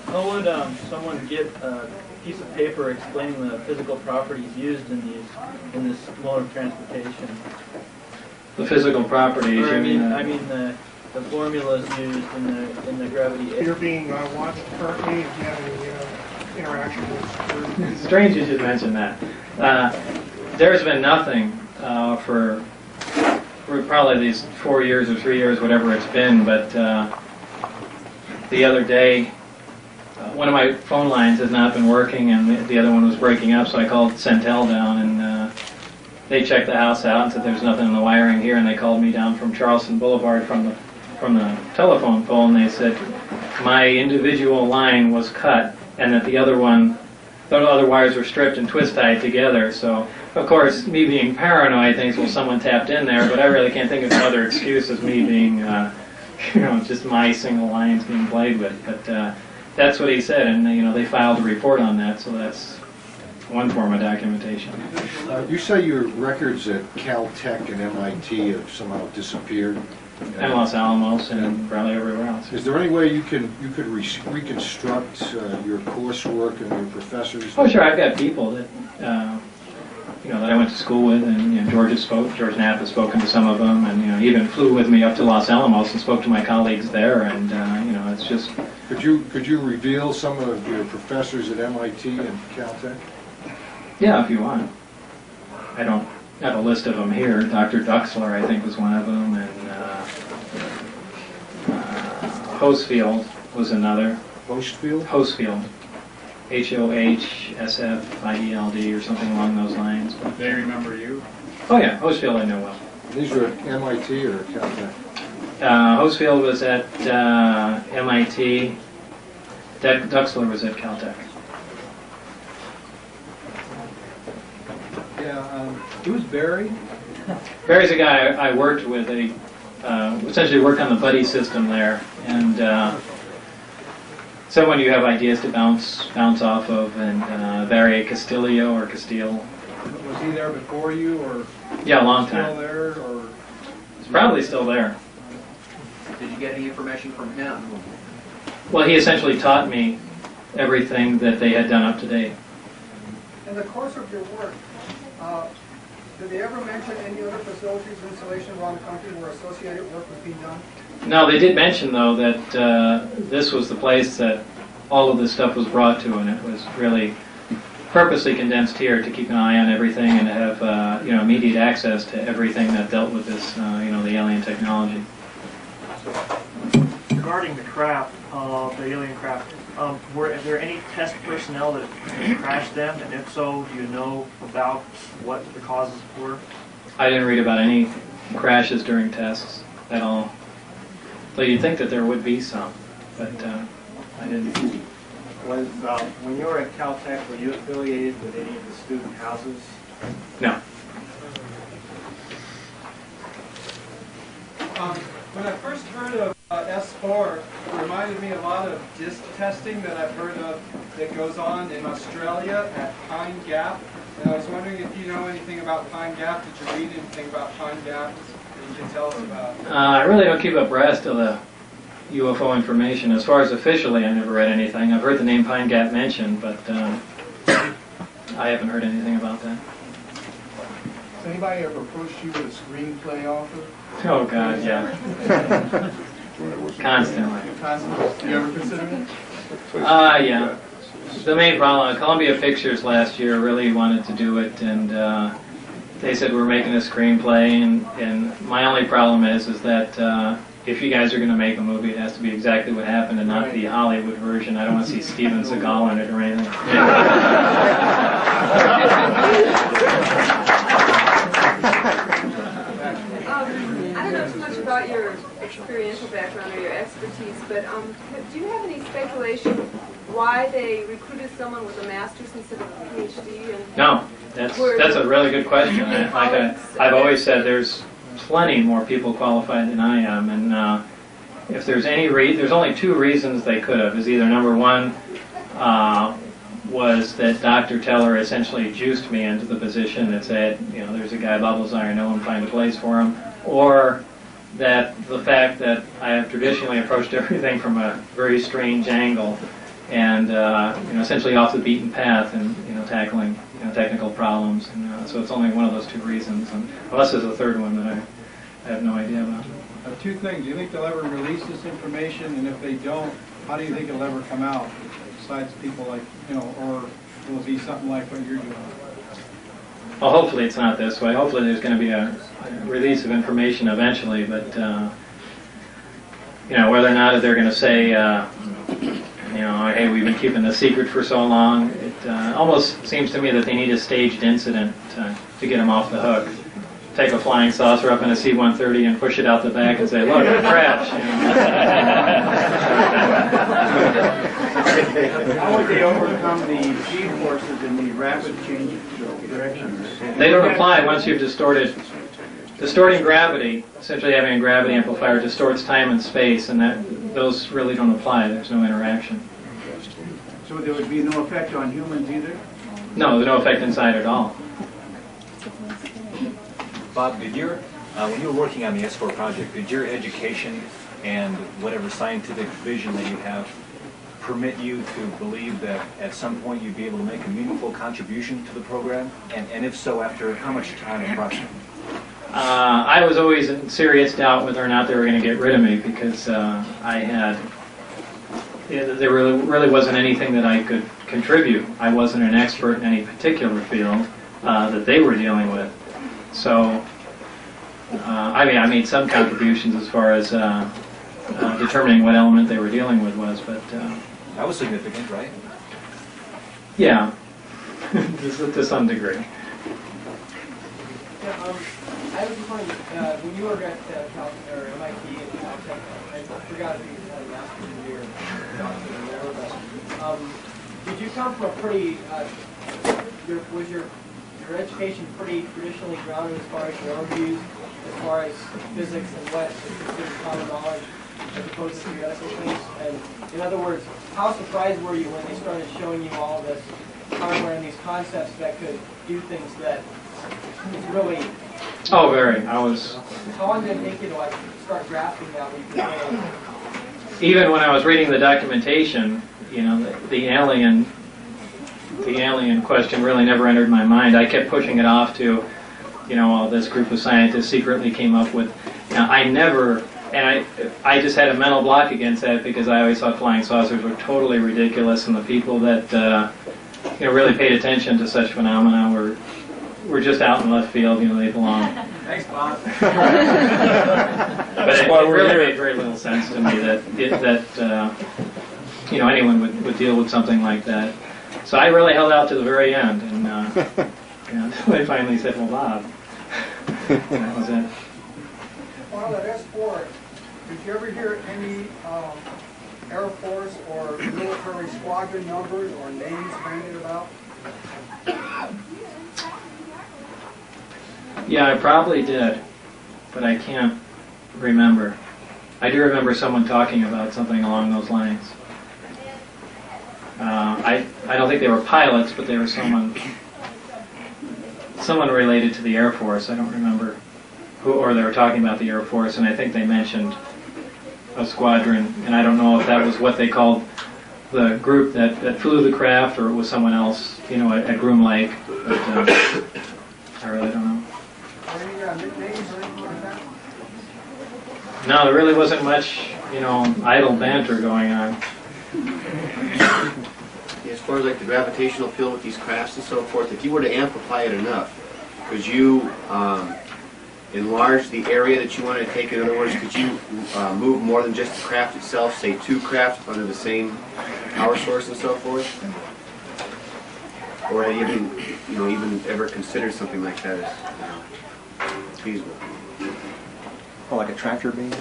How would someone get a piece of paper explaining the physical properties used in this mode of transportation? The physical properties. Or, I mean the the formulas used in the gravity. You're being watched currently. If you have any interaction with It's strange you should mention that. There's been nothing for probably these 4 years or 3 years, whatever it's been, but the other day, one of my phone lines has not been working and the other one was breaking up, so I called Centel down and they checked the house out and said there's nothing in the wiring here, and they called me down from Charleston Boulevard from the telephone pole, and they said my individual line was cut and that the other wires were stripped and twist tied together. So, of course, me being paranoid thinks, well, someone tapped in there, but I really can't think of another excuse as me being, just my single lines being played with. But that's what he said, and they filed a report on that, so that's one form of documentation. You say your records at Caltech and MIT have somehow disappeared. And Los Alamos and probably everywhere else. Is there any way you could reconstruct your coursework and your professors? Oh, sure. I've got people that that I went to school with, and George Knapp has spoken to some of them, and he even flew with me up to Los Alamos and spoke to my colleagues there, and it's just. Could you reveal some of your professors at MIT and Caltech? Yeah, if you want. I don't have a list of them here. Dr. Duxler, I think, was one of them, and Hosefield was another. Hosefield? Hosefield. Hoshsfield or something along those lines. They remember you? Oh yeah, Hosefield I know well. These were at MIT or Caltech? Hosefield was at MIT. Duxler was at Caltech. Yeah, who's Barry? Barry's a guy I worked with. Essentially worked on the buddy system there, and someone you have ideas to bounce off of, and Barry Castillo or Castile. Was he there before you, or? Yeah, a long time. Still there, or? He's probably still there. Did you get any information from him? Well, he essentially taught me everything that they had done up to date. In the course of your work, did they ever mention any other facilities, installation around the country where associated work was being done? No, they did mention, though, that this was the place that all of this stuff was brought to, and it was really purposely condensed here to keep an eye on everything and to have immediate access to everything that dealt with this, the alien technology. Regarding the craft, the alien craft, were there any test personnel that crashed them? And if so, do you know about what the causes were? I didn't read about any crashes during tests at all. So you'd think that there would be some, but I didn't. When you were at Caltech, were you affiliated with any of the student houses? No. When I first heard of S4, it reminded me a lot of disk testing that I've heard of that goes on in Australia at Pine Gap. And I was wondering if you know anything about Pine Gap. Did you read anything about Pine Gap that you can tell us about? I really don't keep abreast of the UFO information. As far as officially, I never read anything. I've heard the name Pine Gap mentioned, but I haven't heard anything about that. Has anybody ever approached you with a screenplay offer? Oh, God, yeah. Constantly. Constantly? You ever considered it? Yeah. The main problem, Columbia Pictures last year really wanted to do it, and they said we're making a screenplay, and my only problem is that if you guys are going to make a movie, it has to be exactly what happened and not the Hollywood version. I don't want to see Steven Seagal in it or anything. I don't know too much about your experiential background or your expertise, but do you have any speculation why they recruited someone with a master's instead of a PhD? And No, that's a really good question. I've always said there's plenty more people qualified than I am, and if there's any there's only two reasons they could have. Is either number one was that Dr. Teller essentially juiced me into the position that said, there's a guy, Lazar, I know him, find a place for him, or that the fact that I have traditionally approached everything from a very strange angle and essentially off the beaten path and tackling technical problems, and so it's only one of those two reasons, and unless there's a third one that I have no idea about. Two things. Do you think they'll ever release this information? And if they don't, how do you think it'll ever come out? Besides people like, or will it be something like what you're doing? Well, hopefully it's not this way. Hopefully there's going to be a release of information eventually, but whether or not they're going to say, hey, we've been keeping this secret for so long, it almost seems to me that they need a staged incident to get them off the hook. Take a flying saucer up in a C-130 and push it out the back and say, look, it crashed. How would they overcome the G-forces and the rapid change of direction? They don't apply once you've distorted. Distorting gravity, essentially having a gravity amplifier, distorts time and space, and those really don't apply. There's no interaction. So there would be no effect on humans either? No, there's no effect inside at all. Bob, when you were working on the S4 project, did your education and whatever scientific vision that you have permit you to believe that at some point you'd be able to make a meaningful contribution to the program? And if so, after how much time approximately? I was always in serious doubt whether or not they were going to get rid of me because there really wasn't anything that I could contribute. I wasn't an expert in any particular field that they were dealing with. So, I made some contributions as far as determining what element they were dealing with was, but... that was significant, right? Yeah, to some degree. Yeah, I was just wondering, when you were at MIT and Caltech, I forgot if you had a master's degree or doctorate or whatever, but did you come from a pretty, was your education pretty traditionally grounded as far as your own views, as far as physics and what is considered common knowledge, as opposed to theoretical things? And in other words, how surprised were you when they started showing you all this hardware and these concepts that could do things that really... Oh, very. I was... How long did it take you to start grasping that? Even when I was reading the documentation, the alien question really never entered my mind. I kept pushing it off to, this group of scientists secretly came up with. I never, and I just had a mental block against that because I always thought flying saucers were totally ridiculous, and the people that really paid attention to such phenomena were just out in left field. They belong. Thanks, Bob. But it really made very little sense to me that anyone would deal with something like that. So I really held out to the very end, and until they finally said, "Well, Bob," that was it. Well, that S4, did you ever hear any Air Force or military squadron numbers or names bandied about? Yeah, I probably did, but I can't remember. I do remember someone talking about something along those lines. I don't think they were pilots, but they were someone related to the Air Force. I don't remember who, or they were talking about the Air Force, and I think they mentioned a squadron, and I don't know if that was what they called the group that flew the craft, or it was someone else, at Groom Lake. But I really don't know. No, there really wasn't much, idle banter going on. As far as like the gravitational field with these crafts and so forth, if you were to amplify it enough, could you enlarge the area that you wanted to take? In other words, could you move more than just the craft itself, say 2 crafts under the same power source and so forth? Or have you even ever considered something like that as feasible? Oh, like a tractor beam?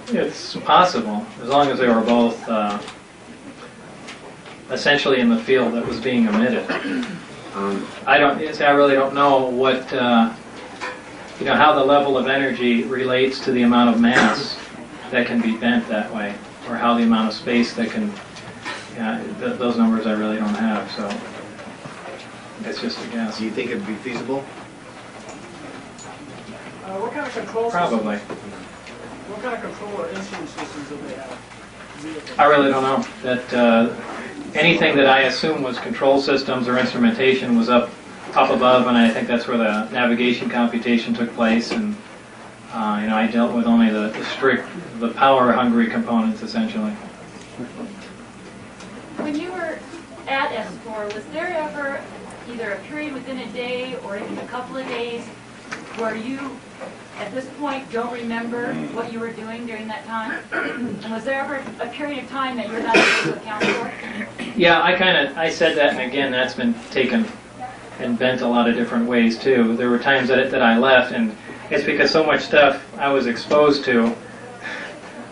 It's possible, as long as they were both essentially in the field that was being emitted. I really don't know what, how the level of energy relates to the amount of mass that can be bent that way, or how the amount of space that can, those numbers I really don't have, so it's just a guess. Do you think it would be feasible? What kind of control Probably. systems? What kind of control or instrument systems do they have? I really don't know. That anything that I assume was control systems or instrumentation was up above, and I think that's where the navigation computation took place. And I dealt with only the power-hungry components, essentially. When you were at S4, was there ever either a period within a day or even a couple of days where you, at this point, don't remember what you were doing during that time? And was there ever a period of time that you're not able to account for? Yeah, I said that, and again, that's been taken and bent a lot of different ways too. There were times that I left, and it's because so much stuff I was exposed to,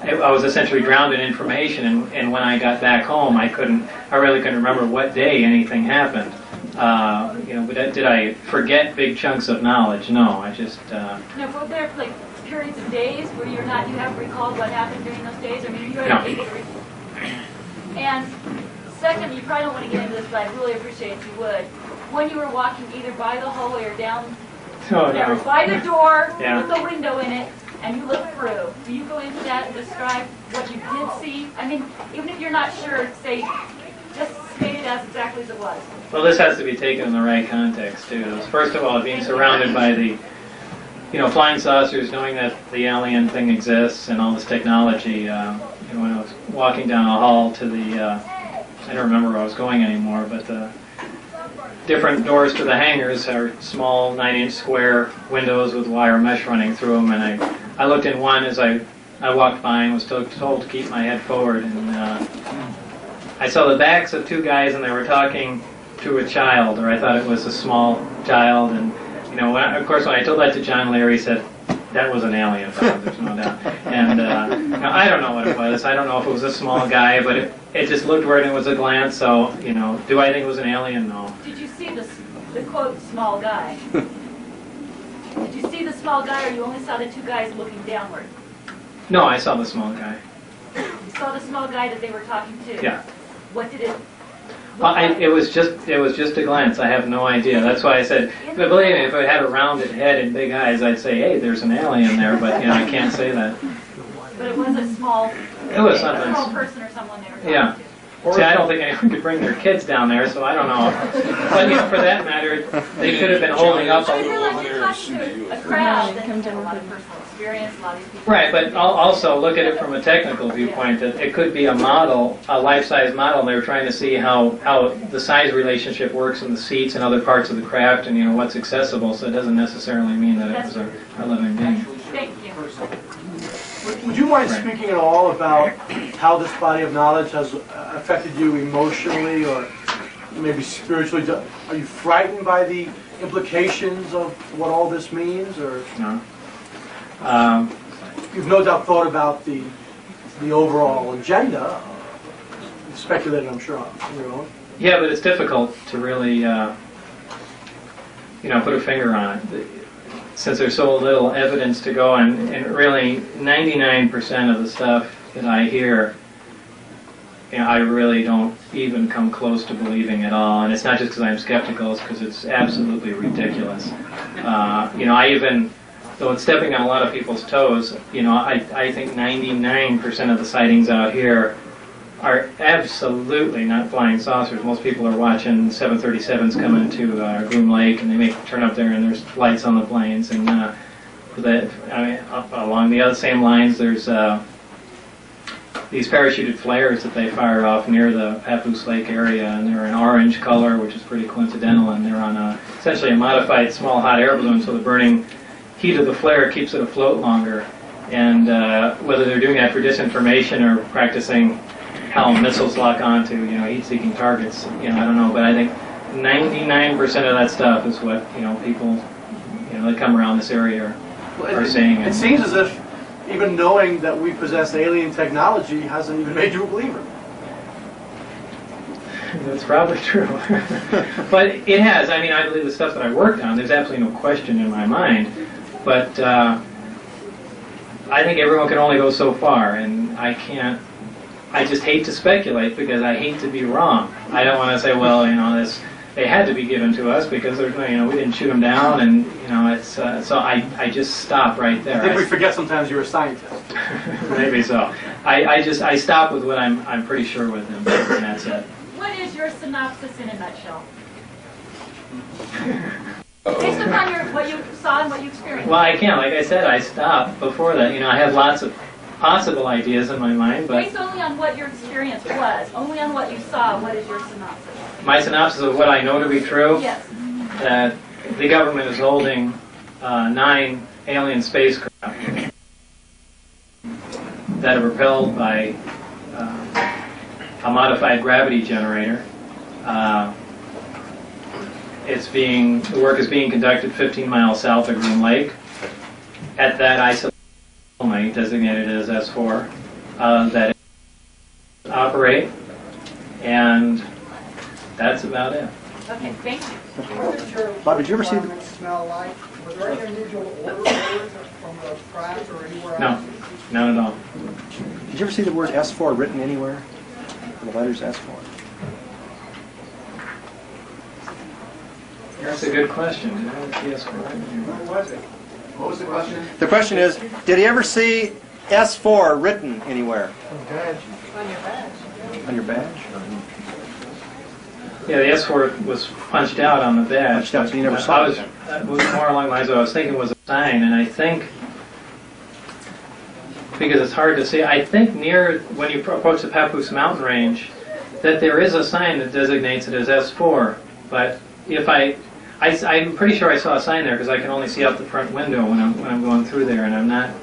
I was essentially drowned in information, and when I got back home, I really couldn't remember what day anything happened. But did I forget big chunks of knowledge? No, I just. No, were there like periods of days where you haven't recalled what happened during those days? I mean, you No. were able to. And second, you probably don't want to get into this, but I really appreciate if you would. When you were walking either by the hallway or down, by the door with the window in it, and you look through, do you go into that and describe what you did see? I mean, even if you're not sure, just state it as exactly as it was. Well, this has to be taken in the right context too. First of all, being surrounded by the, flying saucers, knowing that the alien thing exists and all this technology. When I was walking down a hall to the, I don't remember where I was going anymore, but the different doors to the hangars are small 9-inch square windows with wire mesh running through them, and I looked in one as I walked by and was told to keep my head forward, and I saw the backs of two guys, and they were talking to a child, or I thought it was a small child, and of course when I told that to John Leary, he said that was an alien, there's no doubt. And I don't know what it was. I don't know if it was a small guy, but it just looked weird and it was a glance. So do I think it was an alien? No. Did you see the quote small guy? Did you see the small guy, or you only saw the two guys looking downward? No, I saw the small guy. You saw the small guy that they were talking to. Yeah. What did it? Well, it was just a glance. I have no idea. That's why I said, but believe me, if it had a rounded head and big eyes, I'd say, hey, there's an alien there. But I can't say that. But it was a small. It was something. A small person or someone they were talking to. See, I don't think anyone could bring their kids down there, so I don't know. But for that matter, they could have been holding up. I realize you're talking to a crowd that has a lot of personal experience, a lot of these people. Right, but also look at it from a technical viewpoint. That it could be a model, a life-size model, and they were trying to see how the size relationship works in the seats and other parts of the craft, and what's accessible. So it doesn't necessarily mean that it was a living being. Thank you. Would you mind speaking at all about how this body of knowledge has affected you emotionally or maybe spiritually? Are you frightened by the implications of what all this means, or no? You've no doubt thought about the overall agenda. Speculated, I'm sure, on your own. Yeah, but it's difficult to really, put a finger on it. Since there's so little evidence to go on, and really 99% of the stuff that I hear, I really don't even come close to believing at all. And it's not just because I'm skeptical, it's because it's absolutely ridiculous. I even, though it's stepping on a lot of people's toes, I think 99% of the sightings out here are absolutely not flying saucers. Most people are watching 737s come into Groom Lake, and they may turn up there, and there's lights on the planes. And along the other same lines, there's these parachuted flares that they fire off near the Papoose Lake area, and they're an orange color, which is pretty coincidental, and they're on essentially a modified small hot air balloon, so the burning heat of the flare keeps it afloat longer. And whether they're doing that for disinformation or practicing how missiles lock onto, heat-seeking targets, I don't know, but I think 99% of that stuff is what, people, that come around this area are saying. It seems as if even knowing that we possess alien technology hasn't even made you a believer. That's probably true. But it has. I believe the stuff that I worked on, there's absolutely no question in my mind. But I think everyone can only go so far, and I just hate to speculate because I hate to be wrong. I don't want to say, well, they had to be given to us because there's we didn't shoot them down, and it's so I just stop right there. I think we forget sometimes you're a scientist. Maybe so. I stop with what I'm pretty sure with him, and that's it. What is your synopsis in a nutshell? Based upon what you saw and what you experienced. Well, I can't. Like I said, I stopped before that. You know, I have lots of possible ideas in my mind, but Based only on what your experience was, only on what you saw, what is your synopsis? my synopsis of what I know to be true, Yes. that the government is holding 9 alien spacecraft that are propelled by a modified gravity generator. The work is being conducted 15 miles south of Green Lake at that isolation designated as S4 that operate, and that's about it. Okay, thank you. Bob, did you ever see the... Smell like? Was there any unusual odors from the craft or anywhere No, else? not at all. Did you ever see the word S4 written anywhere? The letters S4? That's a good question. Did I ever see S4 written anywhere? What was it? What was the question? The question is, did he ever see S4 written anywhere? On your badge. On your badge? Yeah, the S4 was punched out on the badge. Punched out, so you never saw it. That was more along the lines of I was thinking was a sign, and I think, because it's hard to see, I think near, when you approach the Papoose mountain range, that there is a sign that designates it as S4, but if I'm pretty sure I saw a sign there because I can only see out the front window when I'm going through there, and I'm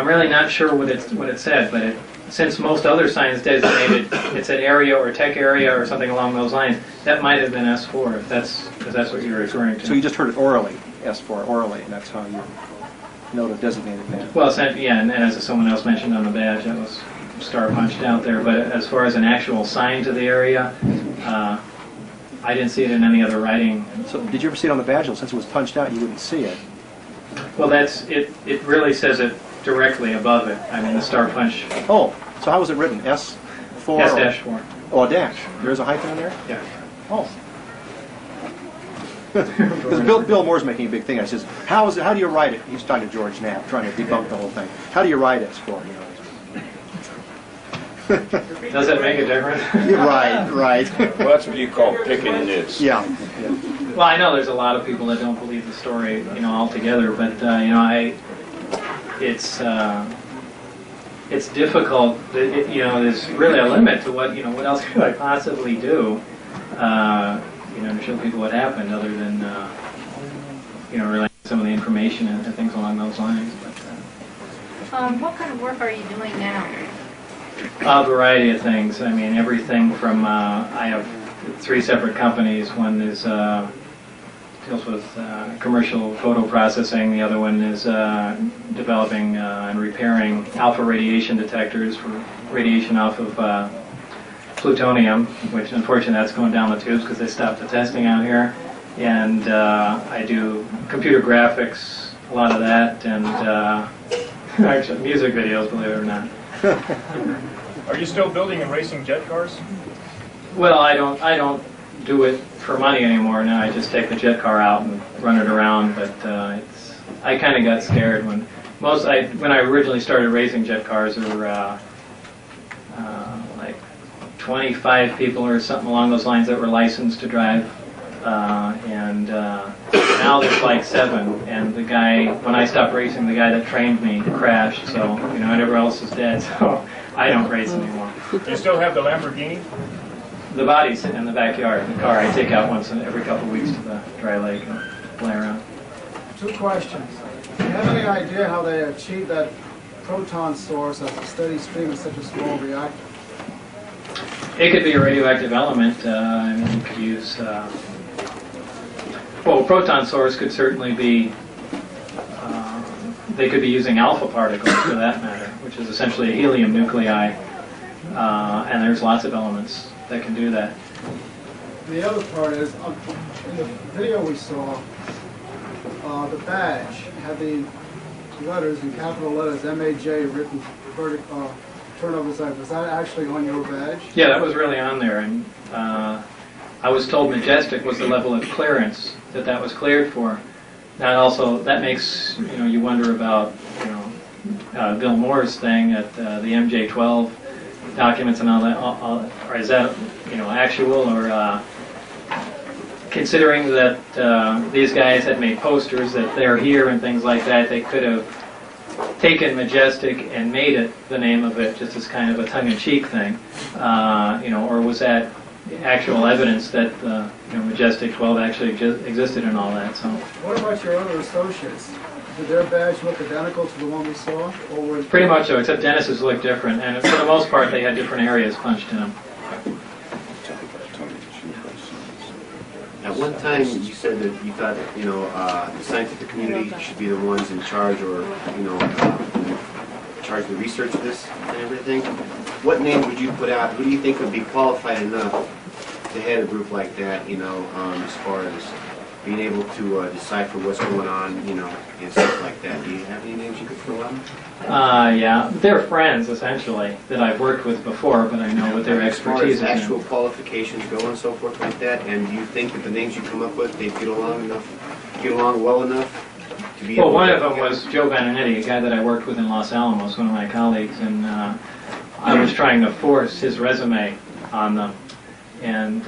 really not sure what it said, but since most other signs designated it said area or tech area or something along those lines, that might have been S4 because that's what you're referring to. So you just heard it orally, S4 orally, and that's how you know to designate it now. Well, yeah, and as someone else mentioned on the badge, that was star punched out there. But as far as an actual sign to the area, I didn't see it in any other writing. So did you ever see it on the badge? Well, since it was punched out, you wouldn't see it. Well, it really says it directly above it. I mean, the star punch. Oh, so how was it written? S4? S-4. Oh, a dash. There's a hyphen in there? Yeah. Oh. Because Bill Moore's making a big thing. I says, how do you write it? He's talking to George Knapp, trying to debunk the whole thing. How do you write S4? You know? Does it make a difference? Right. Well, that's what you call picking nits. Yeah. Well, I know there's a lot of people that don't believe the story, altogether, but it's difficult. There's really a limit to what else could I possibly do, to show people what happened, other than relaying some of the information and things along those lines. But what kind of work are you doing now? a variety of things. I mean, everything from I have 3 separate companies. One is deals with commercial photo processing. The other one is developing and repairing alpha radiation detectors for radiation off of plutonium, which unfortunately that's going down the tubes because they stopped the testing out here. And I do computer graphics, a lot of that, and actually music videos, believe it or not. Are you still building and racing jet cars? Well, I don't do it for money anymore. Now I just take the jet car out and run it around. But I kind of got scared when I originally started racing jet cars. There were like 25 people or something along those lines that were licensed to drive, and now there's like 7. And the guy, when I stopped racing, the guy that trained me crashed. So everyone else is dead. So I don't race anymore. Do you still have the Lamborghini? The body's sitting in the backyard. The car I take out once every couple of weeks to the dry lake and play around. 2 questions. Do you have any idea how they achieve that proton source as a steady stream in such a small reactor? It could be a radioactive element. I mean, you could use... well, a proton source could certainly be... they could be using alpha particles, for that matter, which is essentially a helium nuclei. And there's lots of elements that can do that. The other part is, in the video we saw, the badge had the letters, in capital letters, MAJ written turnover side. Was that actually on your badge? Yeah, that was really on there. And I was told Majestic was the level of clearance that was cleared for. That makes you wonder about Bill Moore's thing at the MJ12 documents and all that. Or is that actual, or considering that these guys had made posters that they're here and things like that, they could have taken Majestic and made it the name of it just as kind of a tongue-in-cheek thing, or was that actual evidence that Majestic 12 actually existed and all that? So. What about your other associates? Did their badge look identical to the one we saw? Or was pretty much so, except Dennis's looked different, and for the most part they had different areas punched in them. At one time, you said that you thought, the scientific community should be the ones in charge, or, in charge of the research of this and everything. What name would you put out? Who do you think would be qualified enough to head a group like that, as far as being able to decipher what's going on, and stuff like that? Do you have any names you could throw out? Yeah, they're friends, essentially, that I've worked with before, but I know what their expertise is in. As far as actual qualifications go and so forth like that, and do you think that the names you come up with, they'd get along well enough to be able to... Well, one of them was Joe Benedetti, a guy that I worked with in Los Alamos, one of my colleagues, and I was trying to force his resume on them. And,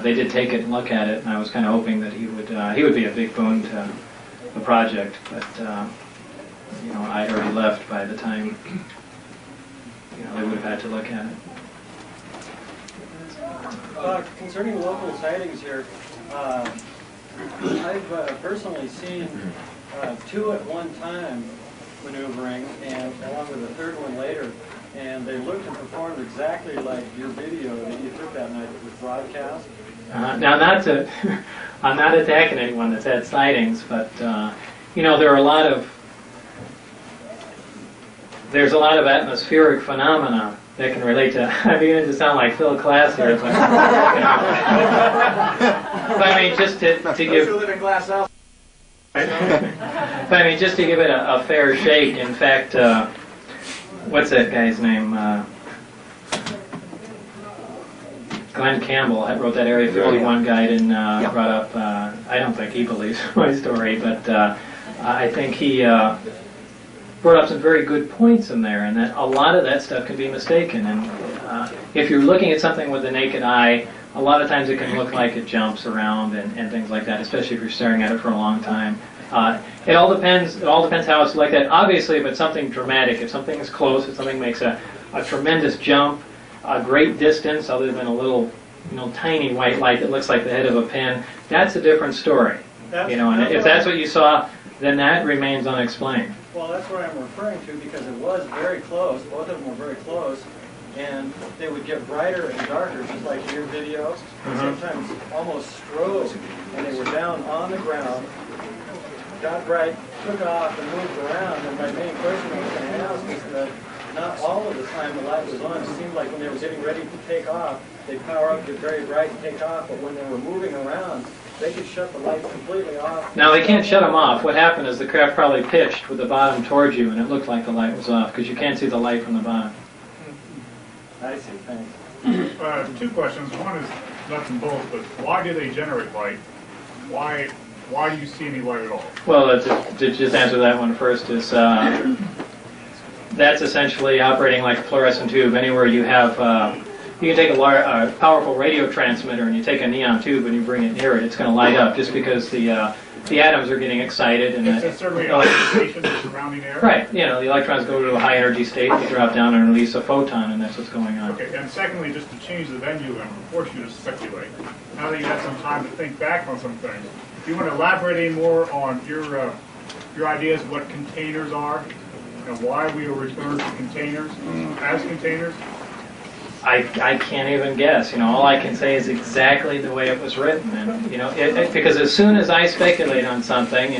they did take it and look at it, and I was kind of hoping that he would be a big boon to the project, but, I'd already left by the time, they would have had to look at it. Concerning local sightings here, I've personally seen 2 at one time maneuvering, and along with a third one later, and they looked and performed exactly like your video that you took that night that was broadcast. Now, I'm not attacking anyone that's had sightings, but there are there's a lot of atmospheric phenomena that can relate to. I'm beginning to sound like Phil Klass here, but, but I mean, just to give. But I mean, just to give it a fair shake. In fact, what's that guy's name? Glenn Campbell wrote that Area 51 guide and brought up, I don't think he believes my story, but I think he brought up some very good points in there, and that a lot of that stuff can be mistaken. And if you're looking at something with the naked eye, a lot of times it can look like it jumps around and things like that, especially if you're staring at it for a long time. It all depends how it's like that. Obviously, if it's something dramatic, if something is close, if something makes a tremendous jump, a great distance, other than a little, tiny white light that looks like the head of a pin, that's a different story. And if that's what you saw, then that remains unexplained. Well, that's what I'm referring to, because it was very close. Both of them were very close, and they would get brighter and darker, just like your videos. Sometimes almost strobed, and they were down on the ground, got bright, took off, and moved around. And my main question I was going to ask is that not all of the time the light was on. It seemed like when they were getting ready to take off, they'd power up, get very bright, and take off. But when they were moving around, they could shut the light completely off. Now, they can't shut them off. What happened is the craft probably pitched with the bottom towards you, and it looked like the light was off, because you can't see the light from the bottom. I see, thanks. 2 questions. One is nuts and bolts, but why do they generate light? Why do you see any light at all? Well, to just answer that one first is that's essentially operating like a fluorescent tube. Anywhere you have, you can take a powerful radio transmitter and you take a neon tube and you bring it near it, it's going to light up just because the atoms are getting excited. And it's certainly ionization of the surrounding air. Right. The electrons go to a high energy state, they drop down and release a photon, and that's what's going on. Okay, and secondly, just to change the venue and force you to speculate, now that you had some time to think back on some things, do you want to elaborate any more on your ideas of what containers are and why we are referred to containers as containers? I can't even guess. All I can say is exactly the way it was written, and because as soon as I speculate on something,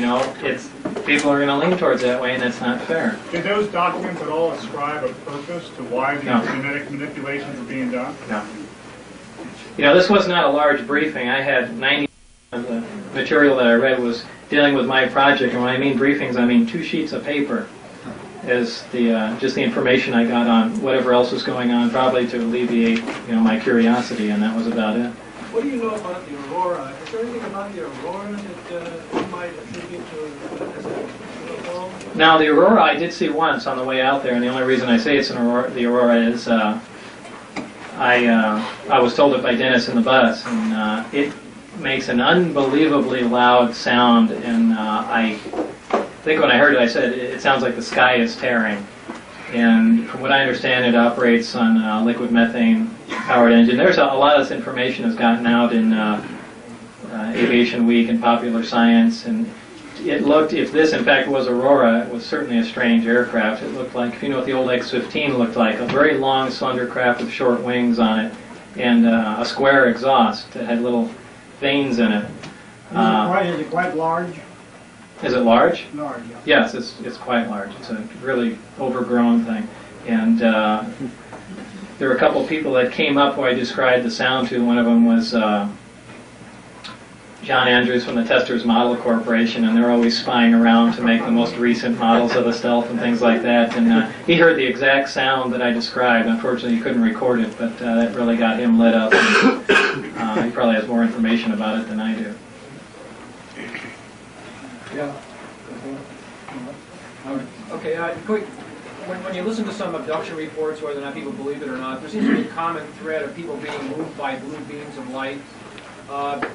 people are going to lean towards that way, and that's not fair. Did those documents at all ascribe a purpose to why these genetic manipulations are being done? No. This was not a large briefing. I had 90% of the material that I read was dealing with my project, and when I mean briefings, I mean 2 sheets of paper as just the information I got on whatever else was going on, probably to alleviate my curiosity, and that was about it. What do you know about the aurora? Is there anything about the aurora that you might attribute to Now, the aurora I did see once on the way out there, and the only reason I say it's the aurora is I was told it by Dennis in the bus, and makes an unbelievably loud sound, and I think when I heard it, I said, it sounds like the sky is tearing. And from what I understand, it operates on liquid methane powered engine. There's a lot of this information has gotten out in Aviation Week and Popular Science, and it looked, if this in fact was Aurora, it was certainly a strange aircraft. It looked like, if you know what the old X-15 looked like, a very long, slender craft with short wings on it, and a square exhaust that had little vanes in it. Is it quite large? Is it large? Large, yeah. Yes, it's quite large. It's a really overgrown thing. And there were a couple of people that came up who I described the sound to. One of them was John Andrews from the Testers Model Corporation, and they're always spying around to make the most recent models of the Stealth and things like that. And he heard the exact sound that I described. Unfortunately, he couldn't record it, but that really got him lit up. And, he probably has more information about it than I do. Yeah. Okay, quick. When you listen to some abduction reports, whether or not people believe it or not, there seems to be a common thread of people being moved by blue beams of light.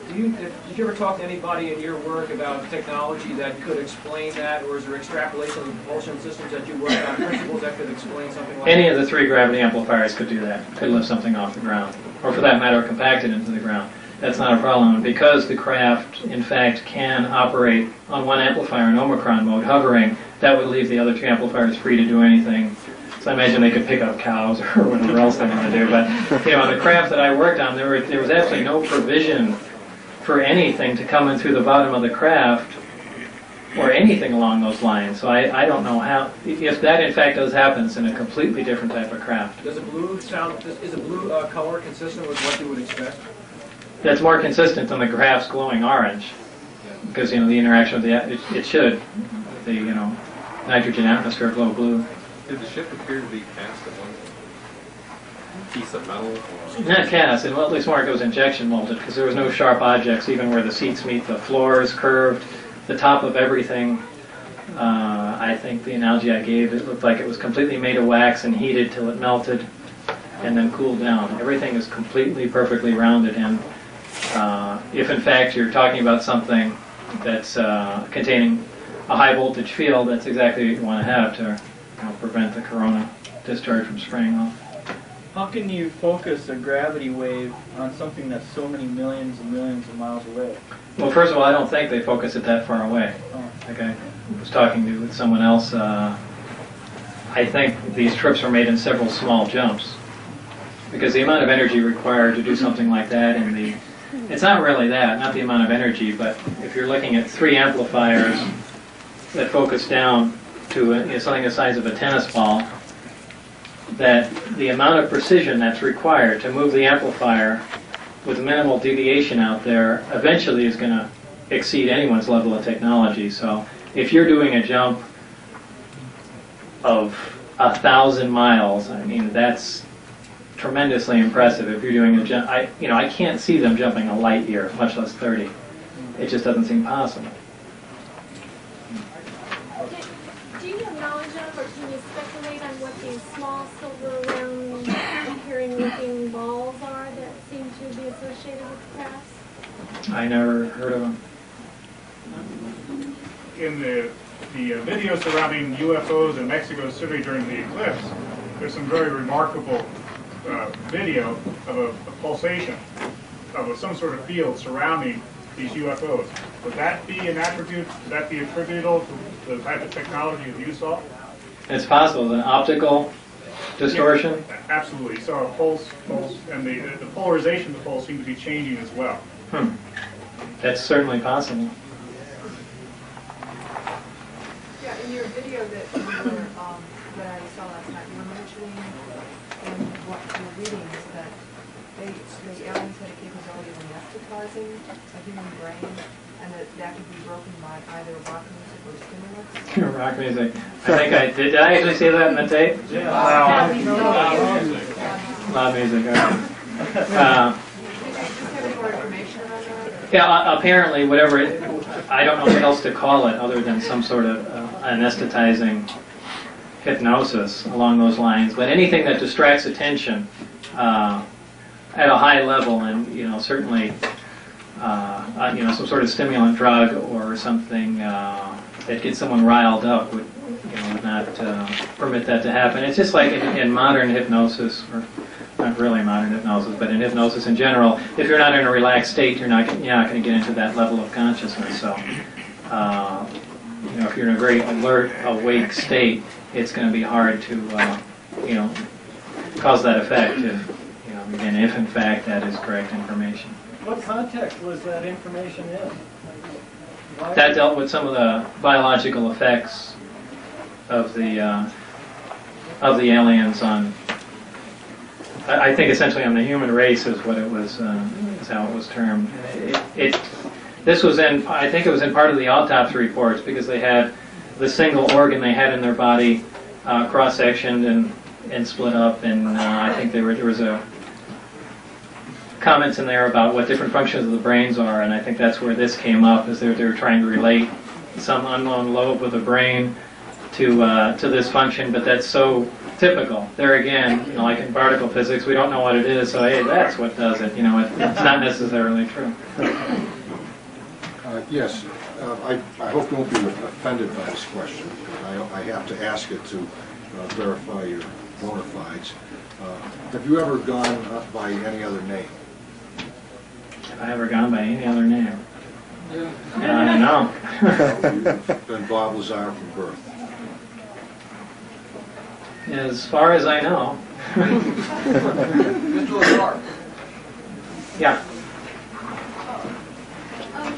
Did you ever talk to anybody in your work about technology that could explain that, or is there extrapolation of the propulsion systems that you work on, principles that could explain something like that? Any of the 3 gravity amplifiers could do that, could lift something off the ground, or for that matter, compact it into the ground. That's not a problem. And because the craft, in fact, can operate on one amplifier in Omicron mode, hovering, that would leave the other 2 amplifiers free to do anything. So I imagine they could pick up cows or whatever else they want to do. But on the craft that I worked on, there was absolutely no provision for anything to come in through the bottom of the craft or anything along those lines. So I don't know how, if that in fact does happen, it's in a completely different type of craft. Does a blue sound, is a blue color consistent with what you would expect? That's more consistent than the graph's glowing orange, because the interaction with the it should the nitrogen atmosphere glow blue. Did the ship appear to be cast at one piece of metal? Not cast, and well, at least more it was injection molded, because there was no sharp objects, even where the seats meet. The floor is curved, the top of everything. I think the analogy I gave, it looked like it was completely made of wax and heated till it melted, and then cooled down. Everything is completely, perfectly rounded, and if in fact you're talking about something that's containing a high voltage field, that's exactly what you want to have to prevent the corona discharge from spraying off. How can you focus a gravity wave on something that's so many millions and millions of miles away? Well, first of all, I don't think they focus it that far away. Like I was talking to with someone else, I think these trips are made in several small jumps, because the amount of energy required to do something like that, and it's not really that, not the amount of energy, but if you're looking at 3 amplifiers that focus down to something the size of a tennis ball, that the amount of precision that's required to move the amplifier with minimal deviation out there eventually is going to exceed anyone's level of technology. So if you're doing a jump of 1,000 miles, I mean, that's tremendously impressive. If you're doing a jump, I can't see them jumping a light year, much less 30. It just doesn't seem possible. Do you have knowledge of, or can you speculate on what these small silver round appearing looking balls are that seem to be associated with crafts? I never heard of them. In the video surrounding UFOs in Mexico City during the eclipse, there's some very remarkable video of a pulsation of some sort of field surrounding these UFOs. Would that be an attribute? Would that be attributable to the type of technology that you saw? It's possible. An optical distortion? Yeah, absolutely. So a pulse, and the polarization of the pulse seems to be changing as well. That's certainly possible. Yeah, in your video that I saw last night, you were mentioning in what your readings that the aliens had a capability of anesthetizing a human brain, and that could be broken by either rock music or stimulus. Rock music. I think did I actually say that in the tape? Yeah. Loud music. Yeah, apparently, whatever I don't know what else to call it other than some sort of anesthetizing hypnosis along those lines. But anything that distracts attention at a high level, and certainly some sort of stimulant drug or something that gets someone riled up would not permit that to happen. It's just like in modern hypnosis, or not really modern hypnosis, but in hypnosis in general, if you're not in a relaxed state, you're not going to get into that level of consciousness. So, if you're in a very alert, awake state, it's going to be hard to, cause that effect if in fact that is correct information. What context was that information in? That dealt with some of the biological effects of the aliens on, I think essentially on the human race is what it was, is how it was termed. This was I think it was in part of the autopsy reports, because they had the single organ they had in their body cross-sectioned and split up, and I think there was a comments in there about what different functions of the brains are, and I think that's where this came up, is they were trying to relate some unknown lobe of the brain to this function, but that's so typical. There again, like in particle physics, we don't know what it is, so hey, that's what does it. It's not necessarily true. Yes, I hope you won't be offended by this question, because I have to ask it to verify your bona fides. Have you ever gone by any other name? Have I ever gone by any other name? No. You've been Bob Lazar from birth. As far as I know. Mr. Lazar. Yeah.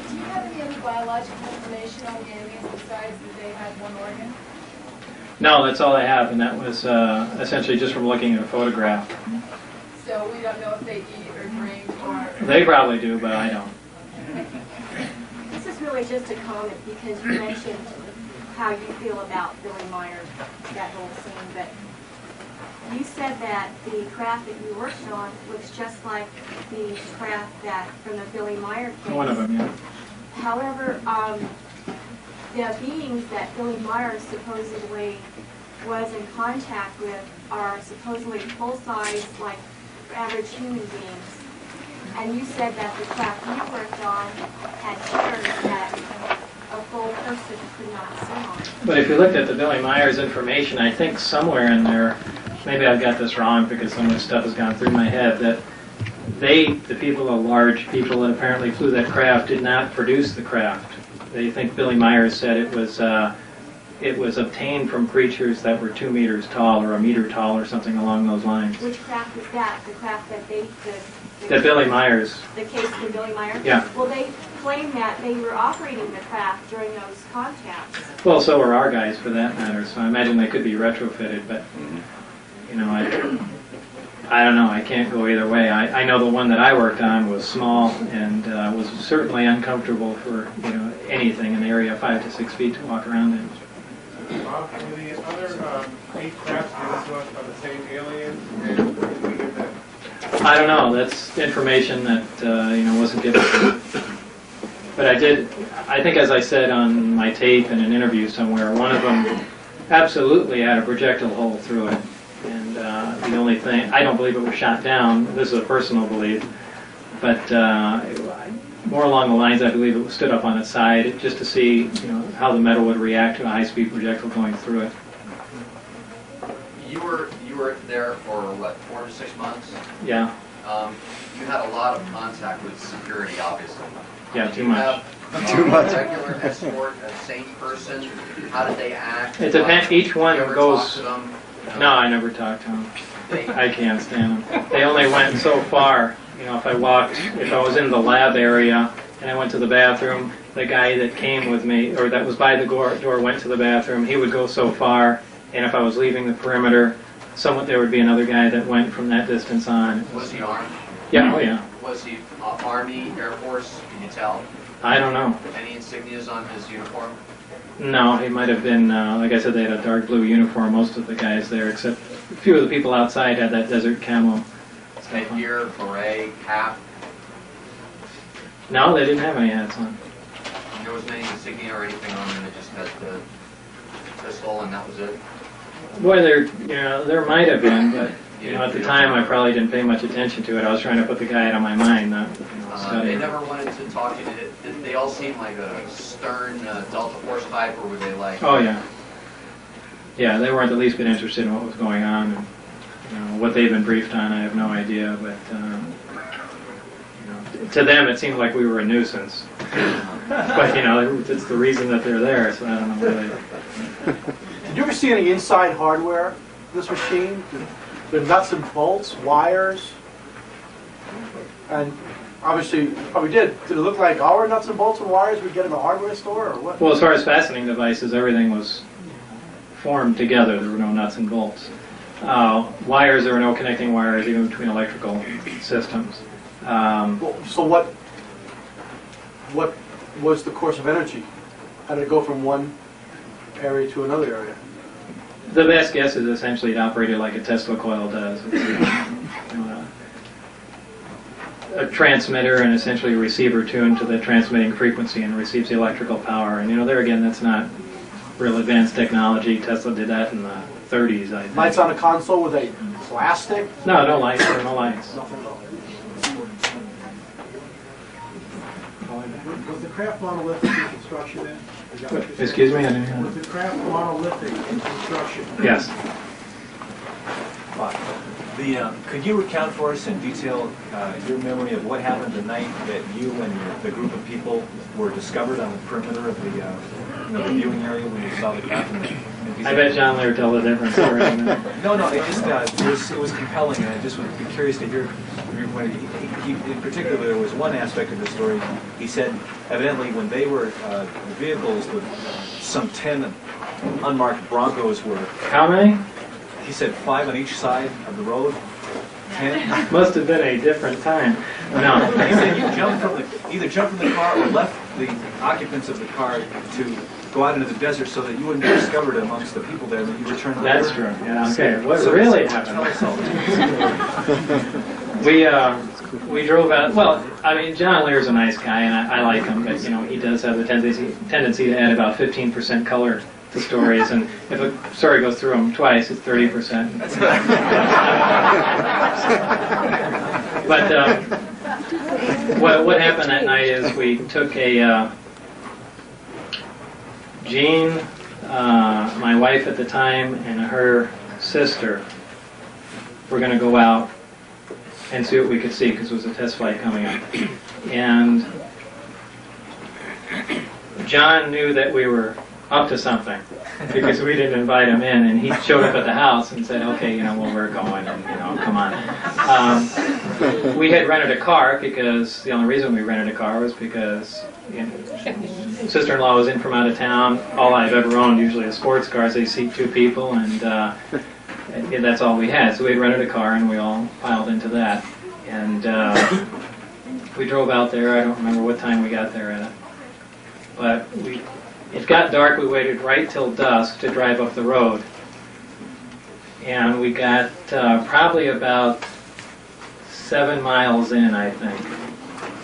Do you have any other biological information on the aliens besides that they had one organ? No, that's all I have, and that was essentially just from looking at a photograph. So we don't know if they eat or drink or... They probably do, but I don't. This is really just a comment, because you mentioned how you feel about Billy Myers, that whole scene, but you said that the craft that you worked on looks just like the craft that from the Billy Myers case. One of them, yeah. However, the beings that Billy Myers supposedly was in contact with are supposedly full-size, like average human beings. And you said that the craft you worked on had chairs that a full person could not sit on. But if you looked at the Billy Myers information, I think somewhere in there, maybe I've got this wrong because so much stuff has gone through my head, that the people, the large people that apparently flew that craft, did not produce the craft. They think Billy Myers said it was obtained from creatures that were 2 meters tall or 1 meter tall or something along those lines. Which craft was that? The craft that That Billy Myers. The case of Billy Myers? Yeah. Well, they claim that they were operating the craft during those contacts. Well, so were our guys, for that matter. So I imagine they could be retrofitted, but I don't know. I can't go either way. I know the one that I worked on was small and was certainly uncomfortable for anything in the area of 5 to 6 feet to walk around in. Were the other 8 crafts of the same aliens, and where did we get that? I don't know. That's information that wasn't given to me. But I think as I said on my tape in an interview somewhere, one of them absolutely had a projectile hole through it. And the only thing, I don't believe it was shot down. This is a personal belief. But more along the lines, I believe it was stood up on its side just to see how the metal would react to a high-speed projectile going through it. You were there for what, 4 to 6 months? Yeah. You had a lot of contact with security, obviously. Yeah, Did too you much. Have, Too much. Regular escort, a sane person. How did they act? It depends. Each one Did you ever goes. talk to them? No, I never talked to them. I can't stand them. They only went so far. If I was in the lab area and I went to the bathroom, the guy that came with me, or that was by the door, went to the bathroom. He would go so far, and if I was leaving the perimeter, there would be another guy that went from that distance on. Was he armed? Yeah, oh yeah. Was he Army, Air Force? Can you tell? I don't know. Any insignias on his uniform? No, he might have been, like I said, they had a dark blue uniform, most of the guys there, except a few of the people outside had that desert camo. Headgear, beret, cap? No, they didn't have any hats on. There wasn't any insignia or anything on them, they just had the pistol and that was it? Boy, there might have been, but You know, at the time, I probably didn't pay much attention to it. I was trying to put the guy out of my mind, not study. They never wanted to talk to you. Did they all seem like a stern Delta Force type, or were they like... Oh, yeah. Yeah, they weren't the least bit interested in what was going on. And, you know, what they've been briefed on, I have no idea. But you know, to them, it seemed like we were a nuisance. But, you know, it's the reason that they're there, so I don't know really. Did you ever see any inside hardware in this machine? The nuts and bolts, wires? And obviously, you probably did. Did it look like our nuts and bolts and wires we get in a hardware store, or what? Well, as far as fastening devices, everything was formed together. There were no nuts and bolts. Wires, there were no connecting wires, even between electrical systems. So what was the course of energy? How did it go from one area to another area? The best guess is essentially it operated like a Tesla coil does. It's a transmitter and essentially a receiver tuned to the transmitting frequency and receives the electrical power. And, you know, there again, that's not real advanced technology. Tesla did that in the 30s, I think. Lights on a console with a plastic? No, no lights. There are no lights. Was the craft monolithic in construction then? Excuse me? I didn't hear. Was the craft monolithic in construction? Yes. Could you recount for us in detail your memory of what happened the night that you and the group of people were discovered on the perimeter of the viewing area when you saw the craft? I bet John Lair tell a different story. No, it was compelling, and I just would be curious to hear. In particular, there was one aspect of the story. He said, evidently, when they were the vehicles, some 10 unmarked Broncos were. How many? He said 5 on each side of the road. 10. Must have been a different time. No. He said you either jumped from the car or left the occupants of the car to go out into the desert so that you wouldn't be discovered amongst the people there, and that you returned. That's true. Yeah. Okay. What really happened? Tell us all. We drove out. Well, I mean, John Lear's a nice guy, and I like him, but you know, he does have a tendency to add about 15% color to stories, and if a story goes through them twice, it's 30%. But what happened that night is we took a Jean, my wife at the time, and her sister were going to go out and see what we could see because it was a test flight coming up. And John knew that we were up to something because we didn't invite him in, and he showed up at the house and said, okay, you know, well, we're going, and, you know, come on. We had rented a car because the only reason we rented a car was because, you know, sister-in-law was in from out of town. All I've ever owned usually is sports cars. They seat 2 people, and that's all we had. So we had rented a car, and we all piled into that. And we drove out there. I don't remember what time we got there at it. But it got dark. We waited right till dusk to drive up the road. And we got probably about 7 miles in, I think.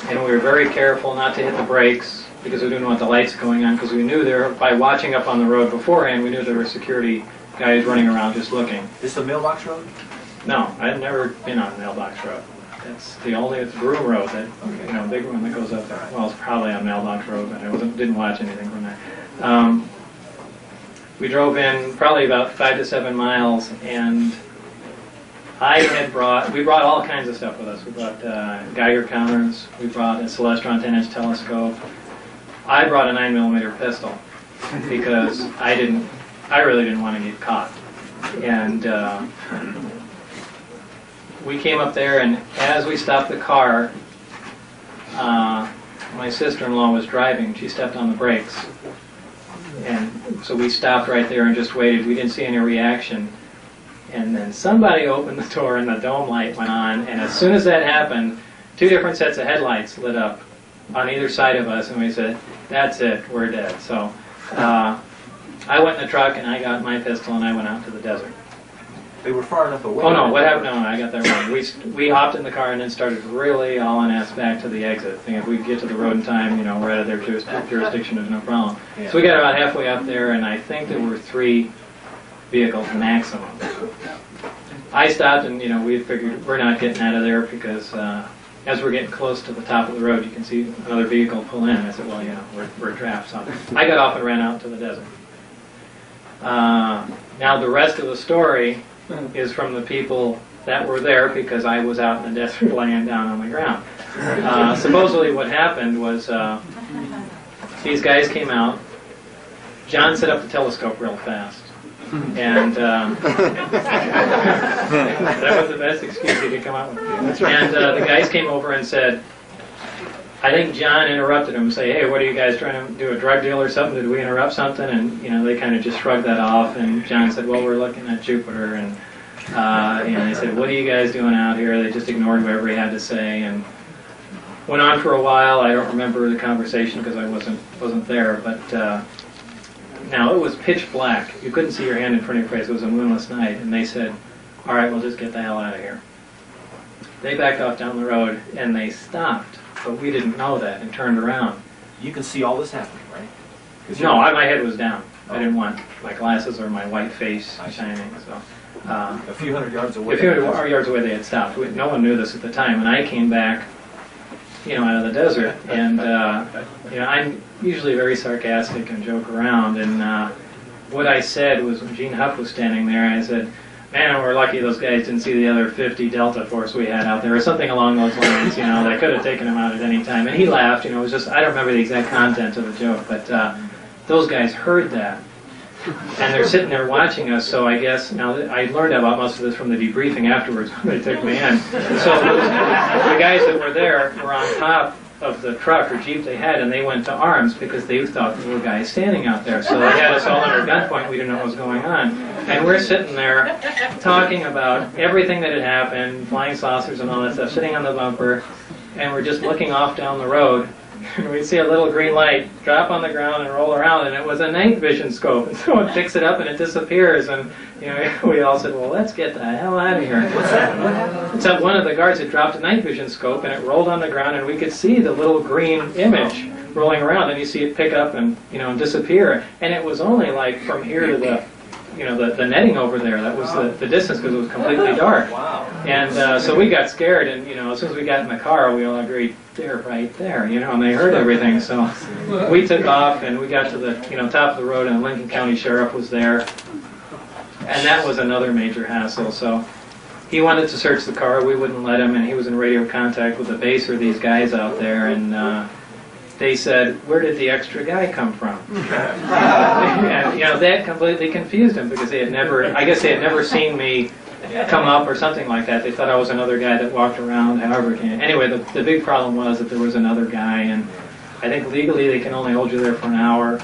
And we were very careful not to hit the brakes because we didn't want the lights going on, because we knew there, by watching up on the road beforehand, we knew there were security guys running around just looking. Is this a mailbox road? No, I've never been on a mailbox road. It's the Broom Road, that, you know, big one that goes up there. Well, it's probably on mailbox road, but I didn't watch anything from that. We drove in probably about 5 to 7 miles, and we brought all kinds of stuff with us. We brought Geiger counters, we brought a Celestron 10-inch telescope. I brought a 9mm pistol because I really didn't want to get caught. And we came up there, and as we stopped the car, my sister-in-law was driving. She stepped on the brakes. And so we stopped right there and just waited. We didn't see any reaction. And then somebody opened the door and the dome light went on. And as soon as that happened, 2 different sets of headlights lit up on either side of us. And we said, that's it, we're dead. So I went in the truck and I got my pistol and I went out to the desert. They were far enough away. Oh no, what happened? No, I got that wrong. We hopped in the car and then started really hauling ass back to the exit. Thinking if we could get to the road in time, you know, we're out of their jurisdiction, there's no problem. Yeah. So we got about halfway up there, and I think there were 3 vehicles maximum. I stopped, and we had figured we're not getting out of there because as we're getting close to the top of the road, you can see another vehicle pull in. I said, well, we're trapped. So I got off and ran out to the desert. Now the rest of the story is from the people that were there because I was out in the desert laying down on the ground. Supposedly what happened was these guys came out. John set up the telescope real fast. And that was the best excuse he could come up with. That's right. And the guys came over and said, I think John interrupted him and say, hey, what are you guys trying to do, a drug deal or something? Did we interrupt something? And they kind of just shrugged that off. And John said, well, we're looking at Jupiter. And they said, what are you guys doing out here? They just ignored whatever he had to say and went on for a while. I don't remember the conversation because I wasn't there, but now it was pitch black. You couldn't see your hand in front of your face. It was a moonless night, and they said, all right, we'll just get the hell out of here. They backed off down the road, and they stopped, but we didn't know that, and turned around. You can see all this happening, right? No, my head was down. I didn't want my glasses or my white face shining. So a few hundred yards away. A few hundred yards away, they had stopped. No one knew this at the time, and I came back, out of the desert, and I'm usually very sarcastic and joke around, and what I said was when Gene Huff was standing there, I said, man, we're lucky those guys didn't see the other 50 Delta Force we had out there, or something along those lines, they could have taken him out at any time. And he laughed, it was just, I don't remember the exact content of the joke, but those guys heard that. And they're sitting there watching us, so I guess, now I learned about most of this from the debriefing afterwards when they took me in. So the guys that were there were on top of the truck or Jeep they had, and they went to arms because they thought there were guys standing out there. So they had us all under gunpoint. We didn't know what was going on. And we're sitting there talking about everything that had happened, flying saucers and all that stuff, sitting on the bumper, and we're just looking off down the road. And we'd see a little green light drop on the ground and roll around, and it was a night vision scope. And so it picks it up and it disappears, and we all said, well, let's get the hell out of here. What's that? What happened? So one of the guards had dropped a night vision scope, and it rolled on the ground, and we could see the little green image rolling around, and you see it pick up and disappear. And it was only like from here to the the netting over there. That was the distance because it was completely dark. Wow. And so we got scared, and as soon as we got in the car, we all agreed, they're right there, and they heard everything. So we took off, and we got to the top of the road, and the Lincoln County Sheriff was there. And that was another major hassle. So he wanted to search the car. We wouldn't let him, and he was in radio contact with the base or these guys out there, and they said, where did the extra guy come from? And that completely confused him because they had never seen me come up or something like that. They thought I was another guy that walked around however. Anyway, the big problem was that there was another guy, and I think legally they can only hold you there for an hour,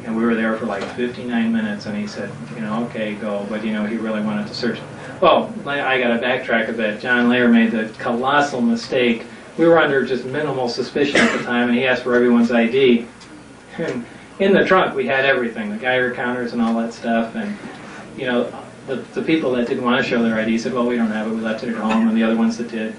and we were there for like 59 minutes, and he said, okay, go, but he really wanted to search. Well, I got to backtrack a bit. John Layer made the colossal mistake. We were under just minimal suspicion at the time, and he asked for everyone's ID. And in the trunk, we had everything, the Geiger counters and all that stuff, and the people that didn't want to show their ID said, well, we don't have it, we left it at home, and the other ones that did,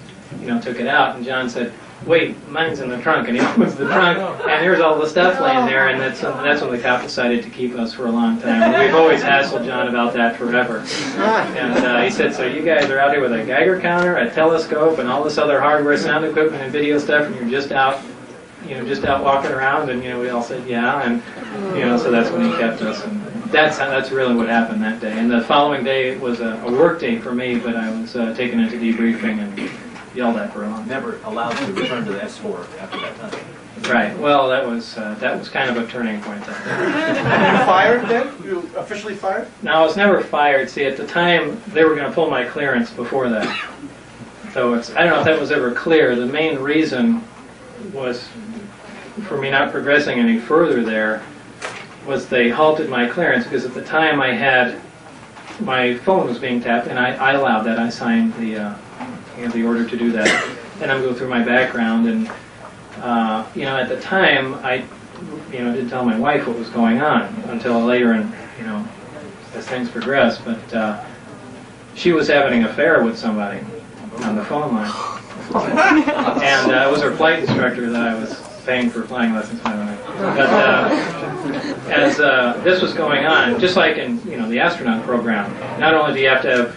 took it out. And John said, wait, mine's in the trunk, and he opens the trunk, and here's all the stuff laying there, and that's when the cop decided to keep us for a long time. We've always hassled John about that forever. And he said, so you guys are out here with a Geiger counter, a telescope, and all this other hardware, sound equipment, and video stuff, and you're just out walking around? And we all said, yeah, and so that's when he kept us. And that's really what happened that day. And the following day was a work day for me, but I was taken into debriefing and yelled at for a long time. Never allowed to return to the S4 after that time. Right. Well, that was kind of a turning point. Were you fired then? Were you officially fired? No, I was never fired. See, at the time they were going to pull my clearance before that. So I don't know if that was ever clear. The main reason was for me not progressing any further there was they halted my clearance because at the time my phone was being tapped, and I allowed that. I signed the order to do that. And I'm going through my background, and at the time I didn't tell my wife what was going on until later, and as things progressed. But she was having an affair with somebody on the phone line, and it was her flight instructor that I was paying for flying lessons, by the way. But as this was going on, just like in the astronaut program, not only do you have to have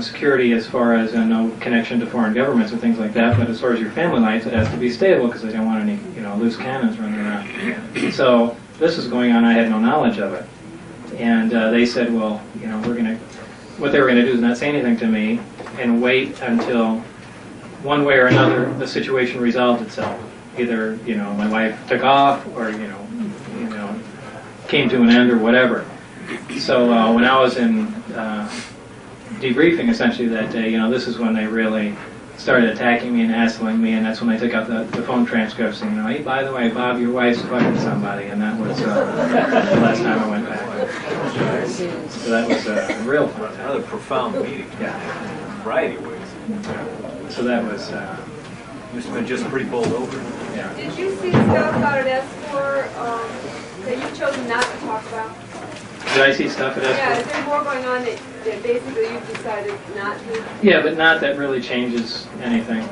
security as far as no connection to foreign governments or things like that, but as far as your family life, it has to be stable because they don't want any, loose cannons running around. So this was going on. I had no knowledge of it. And they said, well, what they were going to do is not say anything to me and wait until one way or another the situation resolved itself. Either, my wife took off or, came to an end or whatever. So when I was in debriefing essentially that day, this is when they really started attacking me and hassling me, and that's when they took out the phone transcripts and, hey, by the way, Bob, your wife's fucking somebody, and that was the last time I went back. So that was a real fun time. Another profound meeting. Yeah. In a variety of ways. So that was... must have been just pretty bowled over. Yeah. Did you see stuff out at S4 that you've chosen not to talk about? Did I see stuff at S4? Yeah, is there more going on that basically you've decided not to? Yeah, but not that really changes anything.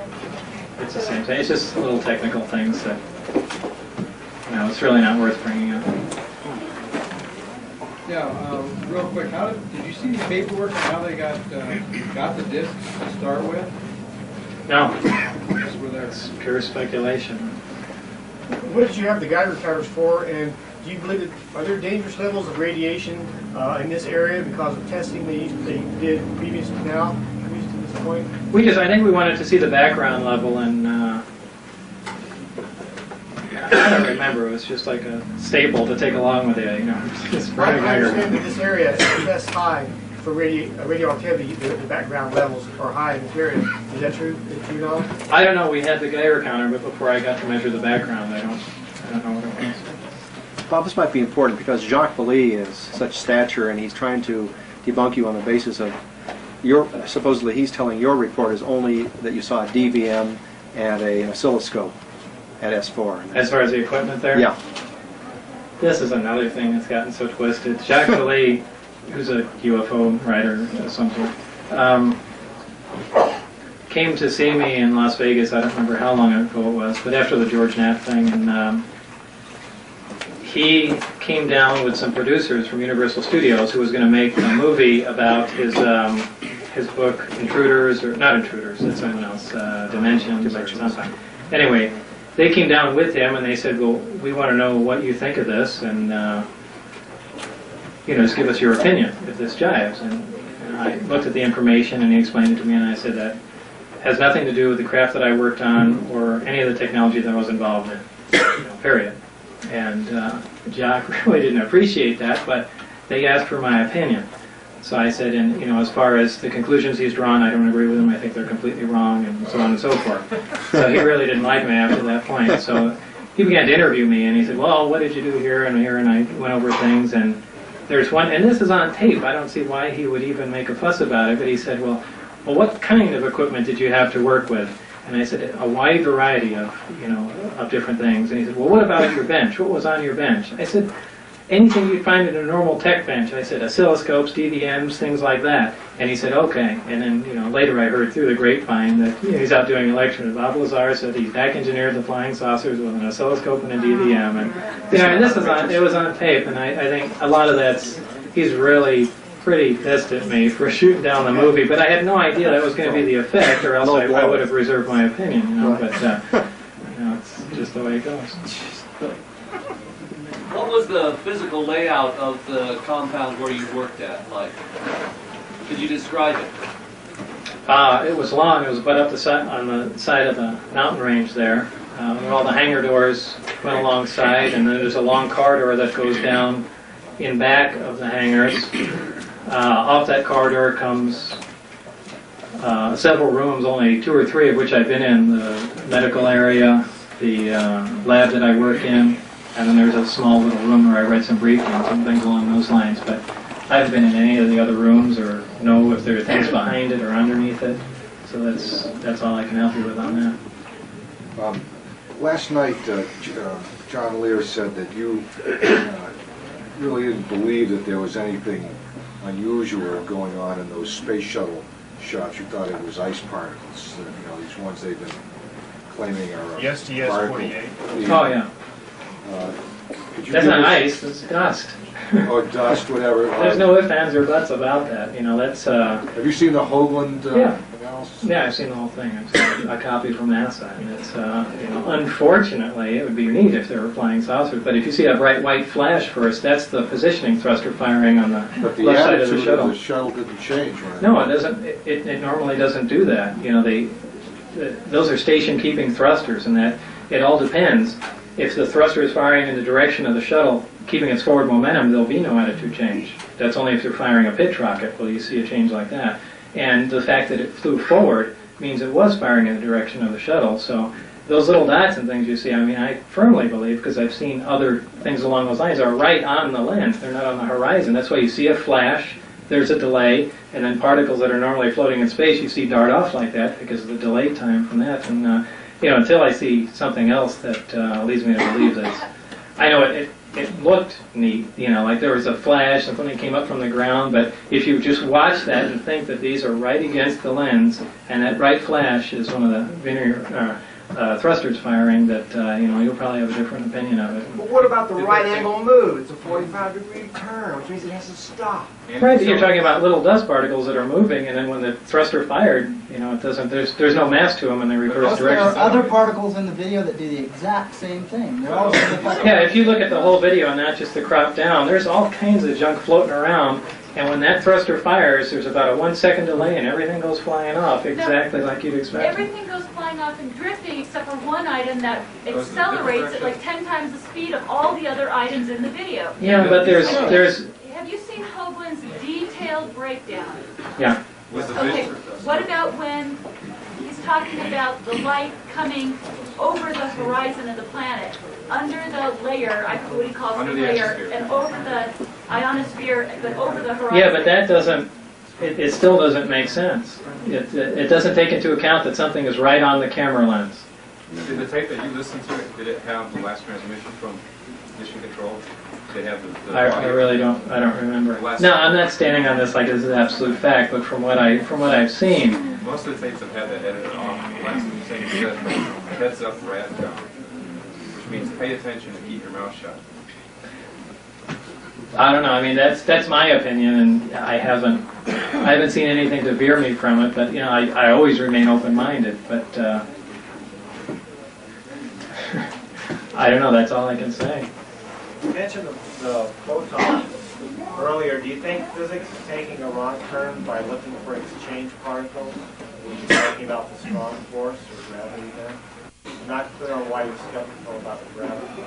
It's the same thing. It's just little technical things that, it's really not worth bringing up. Yeah, real quick, did you see the paperwork and how they got the discs to start with? No. It's pure speculation. What did you have the Geiger counters for, and do you believe that, are there dangerous levels of radiation in this area because of testing they did previous to this point? I think we wanted to see the background level, and I don't remember. It was just like a staple to take along with it, Just I understand that this area is tests high for radioactivity. The background levels are high in this area. Is that true? Do you know? I don't know. We had the Geiger counter, but before I got to measure the background, I don't know what it was. Bob, this might be important because Jacques Vallée is such stature, and he's trying to debunk you on the basis of supposedly he's telling your report is only that you saw a DVM and an oscilloscope at S4. As far as the equipment there? Yeah. This is another thing that's gotten so twisted. Jacques Vallée, who's a UFO writer of some sort, came to see me in Las Vegas. I don't remember how long ago it was, but after the George Knapp thing, and he came down with some producers from Universal Studios who was going to make a movie about his book Intruders, or not Intruders, that's someone else, Dimensions or something. Anyway, they came down with him and they said, well, we want to know what you think of this, and just give us your opinion if this jives. And I looked at the information and he explained it to me, and I said that has nothing to do with the craft that I worked on or any of the technology that I was involved in, period. And Jacques really didn't appreciate that, but they asked for my opinion. So I said, and as far as the conclusions he's drawn, I don't agree with them. I think they're completely wrong, and so on and so forth. So he really didn't like me after that point. So he began to interview me, and he said, well, what did you do here and here? And I went over things, and there's one, and this is on tape. I don't see why he would even make a fuss about it, but he said, well, what kind of equipment did you have to work with? And I said, a wide variety of, of different things. And he said, well, what about your bench? What was on your bench? I said, anything you'd find in a normal tech bench. I said, oscilloscopes, DVMs, things like that. And he said, okay. And then, later I heard through the grapevine that he's out doing a lecture. And Bob Lazar said he's back engineered the flying saucers with an oscilloscope and a DVM. And, and this is it was on tape. And I think a lot of he's really pretty pissed at me for shooting down the movie, but I had no idea that was going to be the effect, or else I would have reserved my opinion, But it's just the way it goes. What was the physical layout of the compound where you worked at like? Could you describe it? It was long. It was about up on the side of the mountain range there. Where all the hangar doors went alongside, and then there's a long corridor that goes down in back of the hangars. Off that corridor comes several rooms, only 2 or 3 of which I've been in, the medical area, the lab that I work in, and then there's a small little room where I read some briefings and things along those lines. But I haven't been in any of the other rooms or know if there are things behind it or underneath it. So that's all I can help you with on that. Last night, John Lear said that you really didn't believe that there was anything unusual going on in those space shuttle shots. You thought it was ice particles, these ones they've been claiming are the STS-48. Oh, yeah. Could you That's give not us- ice, it's dust. Or dust, whatever. There's no ifs, ands, or buts about that. You know, that's. Have you seen the Hoagland Yeah. analysis? Yeah, I've seen the whole thing. I've seen a copy from NASA, and it's. You know, unfortunately, it would be neat if they were flying saucers. But if you see a bright white flash first, that's the positioning thruster firing on the But the left side of attitude the shuttle. of the shuttle didn't change, right? No, it doesn't. It normally doesn't do that. You know, those are station-keeping thrusters, and that it all depends. If the thruster is firing in the direction of the shuttle, keeping its forward momentum, there'll be no attitude change. That's only if you're firing a pitch rocket will you see a change like that. And the fact that it flew forward means it was firing in the direction of the shuttle. So those little dots and things you see, I mean, I firmly believe, because I've seen other things along those lines, are right on the lens. They're not on the horizon. That's why you see a flash, there's a delay, and then particles that are normally floating in space, you see dart off like that because of the delay time from that. And you know, until I see something else that leads me to believe that. I know it looked neat, you know, like there was a flash and something came up from the ground, but if you just watch that and think that these are right against the lens, and that bright flash is one of the thrusters firing, that, you know, you'll probably have a different opinion of it. But what about the right angle move? It's a 45-degree turn, which means it has to stop. Right, you're talking about little dust particles that are moving, and then when the thruster fired, you know, it doesn't. There's no mass to them in the reverse Plus, there direction. are other particles in the video that do the exact same thing. They're all Yeah, if you look at the whole video and not just the crop down, there's all kinds of junk floating around, and when that thruster fires, there's about a 1 second delay, and everything goes flying off exactly like you'd expect. Everything goes flying off and drifting except for one item that accelerates at like 10 times the speed of all the other items in the video. Yeah, but there's. Have you seen Hoagland's detailed breakdown? Yeah. Okay, what about when he's talking about the light coming over the horizon of the planet, under the layer, I forget what he calls Under the the layer, exosphere. and over the ionosphere, but over the horizon? Yeah, but that doesn't. It still doesn't make sense. It doesn't take into account that something is right on the camera lens. Did the tape that you listened to, did it have the last transmission from Mission Control? Did it have the I audio? really don't. I don't remember. No, I'm not standing on this like this is absolute fact, but from what I've seen. Most of the tapes have had that edited off. The last thing you say says heads up rat gun, which means pay attention and keep your mouth shut. I don't know. I mean, that's my opinion, and I haven't seen anything to veer me from it. But you know, I always remain open-minded. But I don't know. That's all I can say. You mentioned the photon earlier. Do you think physics is taking a wrong turn by looking for exchange particles when you're talking about the strong force or gravity there? I'm not clear on why you're skeptical about the gravity.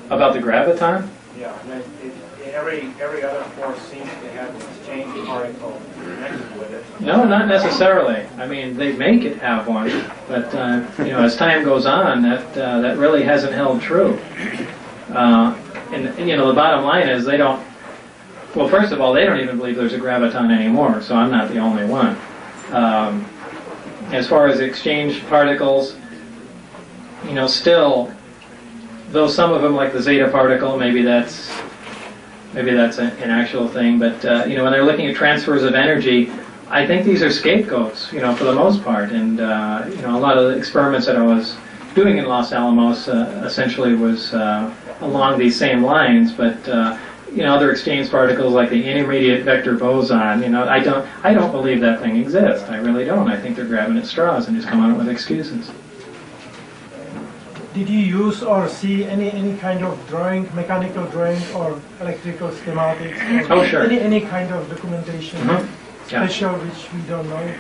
About the graviton? Yeah, and every other force seems to have an exchange particle connected with it. No, not necessarily. I mean, they make it have one, but you know, as time goes on, that really hasn't held true. And you know, the bottom line is they don't. Well, first of all, they don't even believe there's a graviton anymore, so I'm not the only one. As far as exchange particles, you know, still, though some of them, like the zeta particle, maybe that's an actual thing. But you know, when they're looking at transfers of energy, I think these are scapegoats, you know, for the most part. And you know, a lot of the experiments that I was doing in Los Alamos essentially was along these same lines. But you know, other exchange particles like the intermediate vector boson, you know, I don't believe that thing exists. I really don't. I think they're grabbing at straws and just coming up with excuses. Did you use or see any kind of drawing, mechanical drawing or electrical schematics? Or Oh, sure. Any kind of documentation, Yeah. special which we don't know?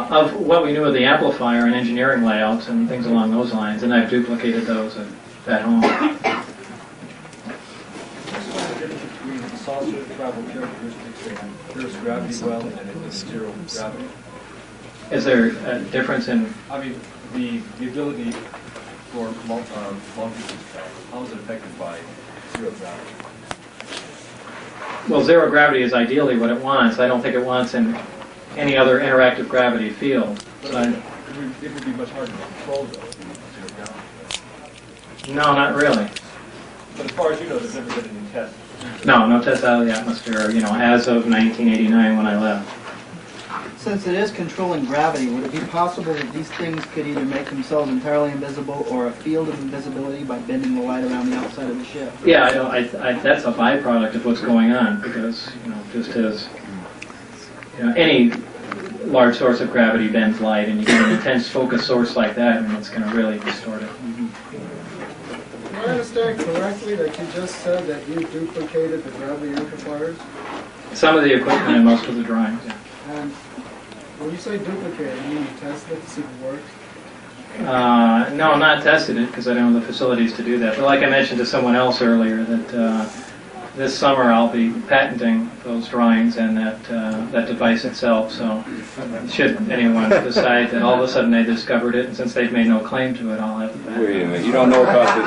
Of what we knew of the amplifier and engineering layouts and things along those lines, and I've duplicated those at home. Between saucer travel characteristics and Earth's gravity well and its zero gravity. Is there a difference in? I mean, the ability for long distance travel, how is it affected by zero gravity? Well, zero gravity is ideally what it wants. I don't think it wants in any other interactive gravity field. But it would be much harder to control though, zero gravity. No, not really. But as far as you know, there's never been any tests. No tests out of the atmosphere, you know, as of 1989 when I left. Since it is controlling gravity, would it be possible that these things could either make themselves entirely invisible or a field of invisibility by bending the light around the outside of the ship? Yeah, that's a byproduct of what's going on because, just as any large source of gravity bends light, and you get an intense focus source like that, and it's going to really distort it. Do I understand correctly that you just said that you duplicated the gravity amplifiers? Some of the equipment and most of the drawings, yeah. And when you say duplicated, you mean you tested it to see if it works? No, not tested it because I don't have the facilities to do that. But like I mentioned to someone else earlier, that this summer I'll be patenting those drawings and that device itself. So should anyone decide that all of a sudden they discovered it, and since they've made no claim to it, I'll have the patent. Wait a minute, you don't know about this?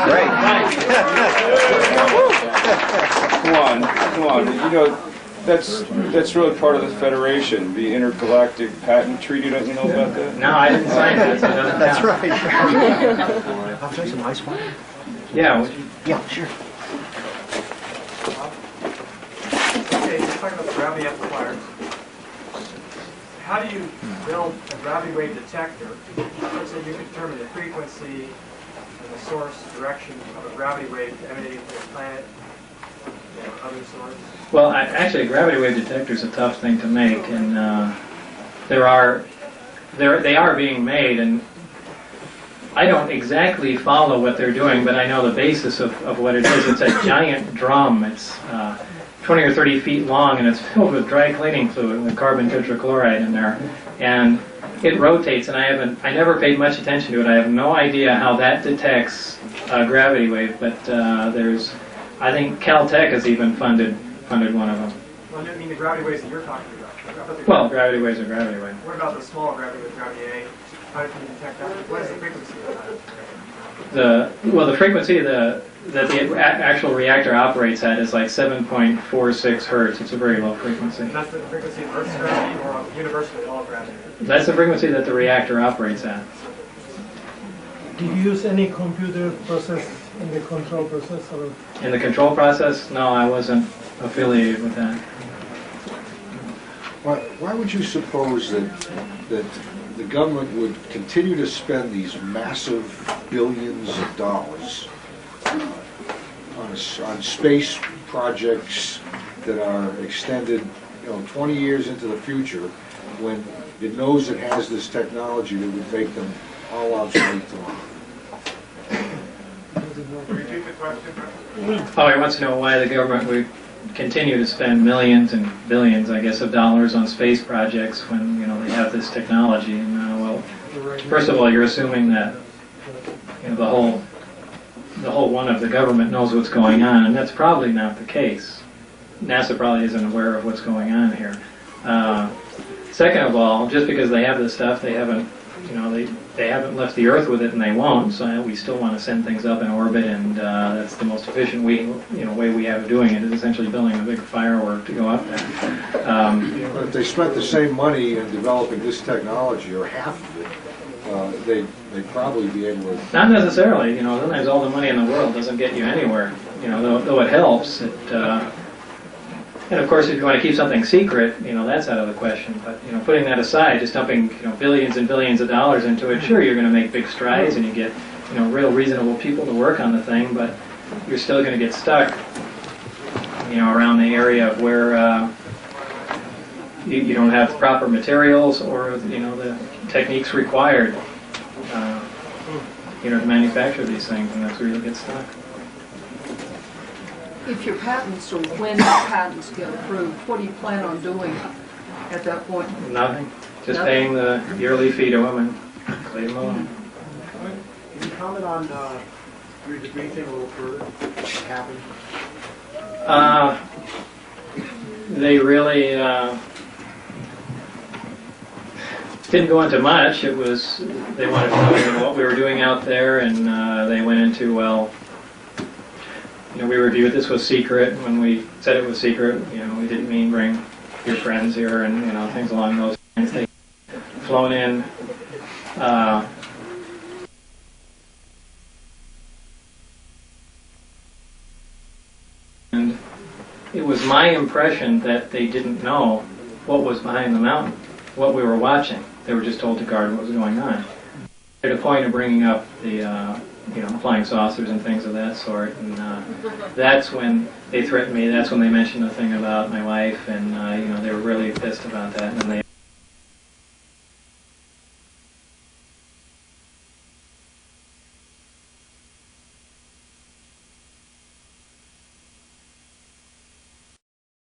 Come on. That's really part of the Federation, the intergalactic patent treaty. Don't you know about that? No, I didn't sign that, so it doesn't That's count. right. I'll try some ice water. Yeah. Yeah, sure. Okay, you're talking about gravity amplifiers. How do you build a gravity wave detector so you can determine the frequency and the source direction of a gravity wave emanating from a planet or other source? Well, actually, a gravity wave detector is a tough thing to make, and they are being made, and I don't exactly follow what they're doing, but I know the basis of what it is. It's a giant drum. It's 20 or 30 feet long, and it's filled with dry cleaning fluid with carbon tetrachloride in there, and it rotates. And I never paid much attention to it. I have no idea how that detects a gravity wave, but I think Caltech has even funded one of them. Well, I didn't mean the gravity waves that you're talking about. Well, gravity waves are gravity waves. What about the smaller gravity wave, gravity A? How can you detect that? What is the frequency of that? The frequency that the actual reactor operates at is like 7.46 hertz. It's a very low frequency. And that's the frequency of Earth's gravity or universally all gravity? That's the frequency that the reactor operates at. Did you use any computer process in the control process? Or? In the control process? No, I wasn't affiliated with that. Why would you suppose that the government would continue to spend these massive billions of dollars on space projects that are extended, 20 years into the future, when it knows it has this technology that would make them all obsolete tomorrow? Repeat the question. Oh, he wants to know why the government would continue to spend millions and billions, I guess, of dollars on space projects when they have this technology. And well, first of all, you're assuming that the whole one of the government knows what's going on, and that's probably not the case. NASA probably isn't aware of what's going on here. Second of all, just because they have this stuff, they haven't left the Earth with it, and they won't. So we still want to send things up in orbit, and that's the most efficient way we have of doing it, is essentially building a big firework to go up there. But if they spent the same money in developing this technology, or half of it, they'd probably be able to... Not necessarily. Sometimes all the money in the world doesn't get you anywhere. Though it helps. And of course, if you want to keep something secret, that's out of the question. But putting that aside, just dumping billions and billions of dollars into it, sure, you're going to make big strides and you get real reasonable people to work on the thing, but you're still going to get stuck around the area of where you don't have the proper materials or the techniques required to manufacture these things, and that's where you'll get stuck. If your patents or when your patents get approved, what do you plan on doing at that point? Nothing. Just paying the yearly fee to them and leave them alone. Can you comment on your degree thing a little further? What happened? They really didn't go into much. It was, they wanted to know what we were doing out there, and they went into, well, we reviewed this was secret. When we said it was secret, we didn't mean bring your friends here and, things along those lines. They flown in. And it was my impression that they didn't know what was behind the mountain. what we were watching. They were just told to guard what was going on. At a point of bringing up the flying saucers and things of that sort, and that's when they threatened me. That's when they mentioned the thing about my wife, and they were really pissed about that. And then they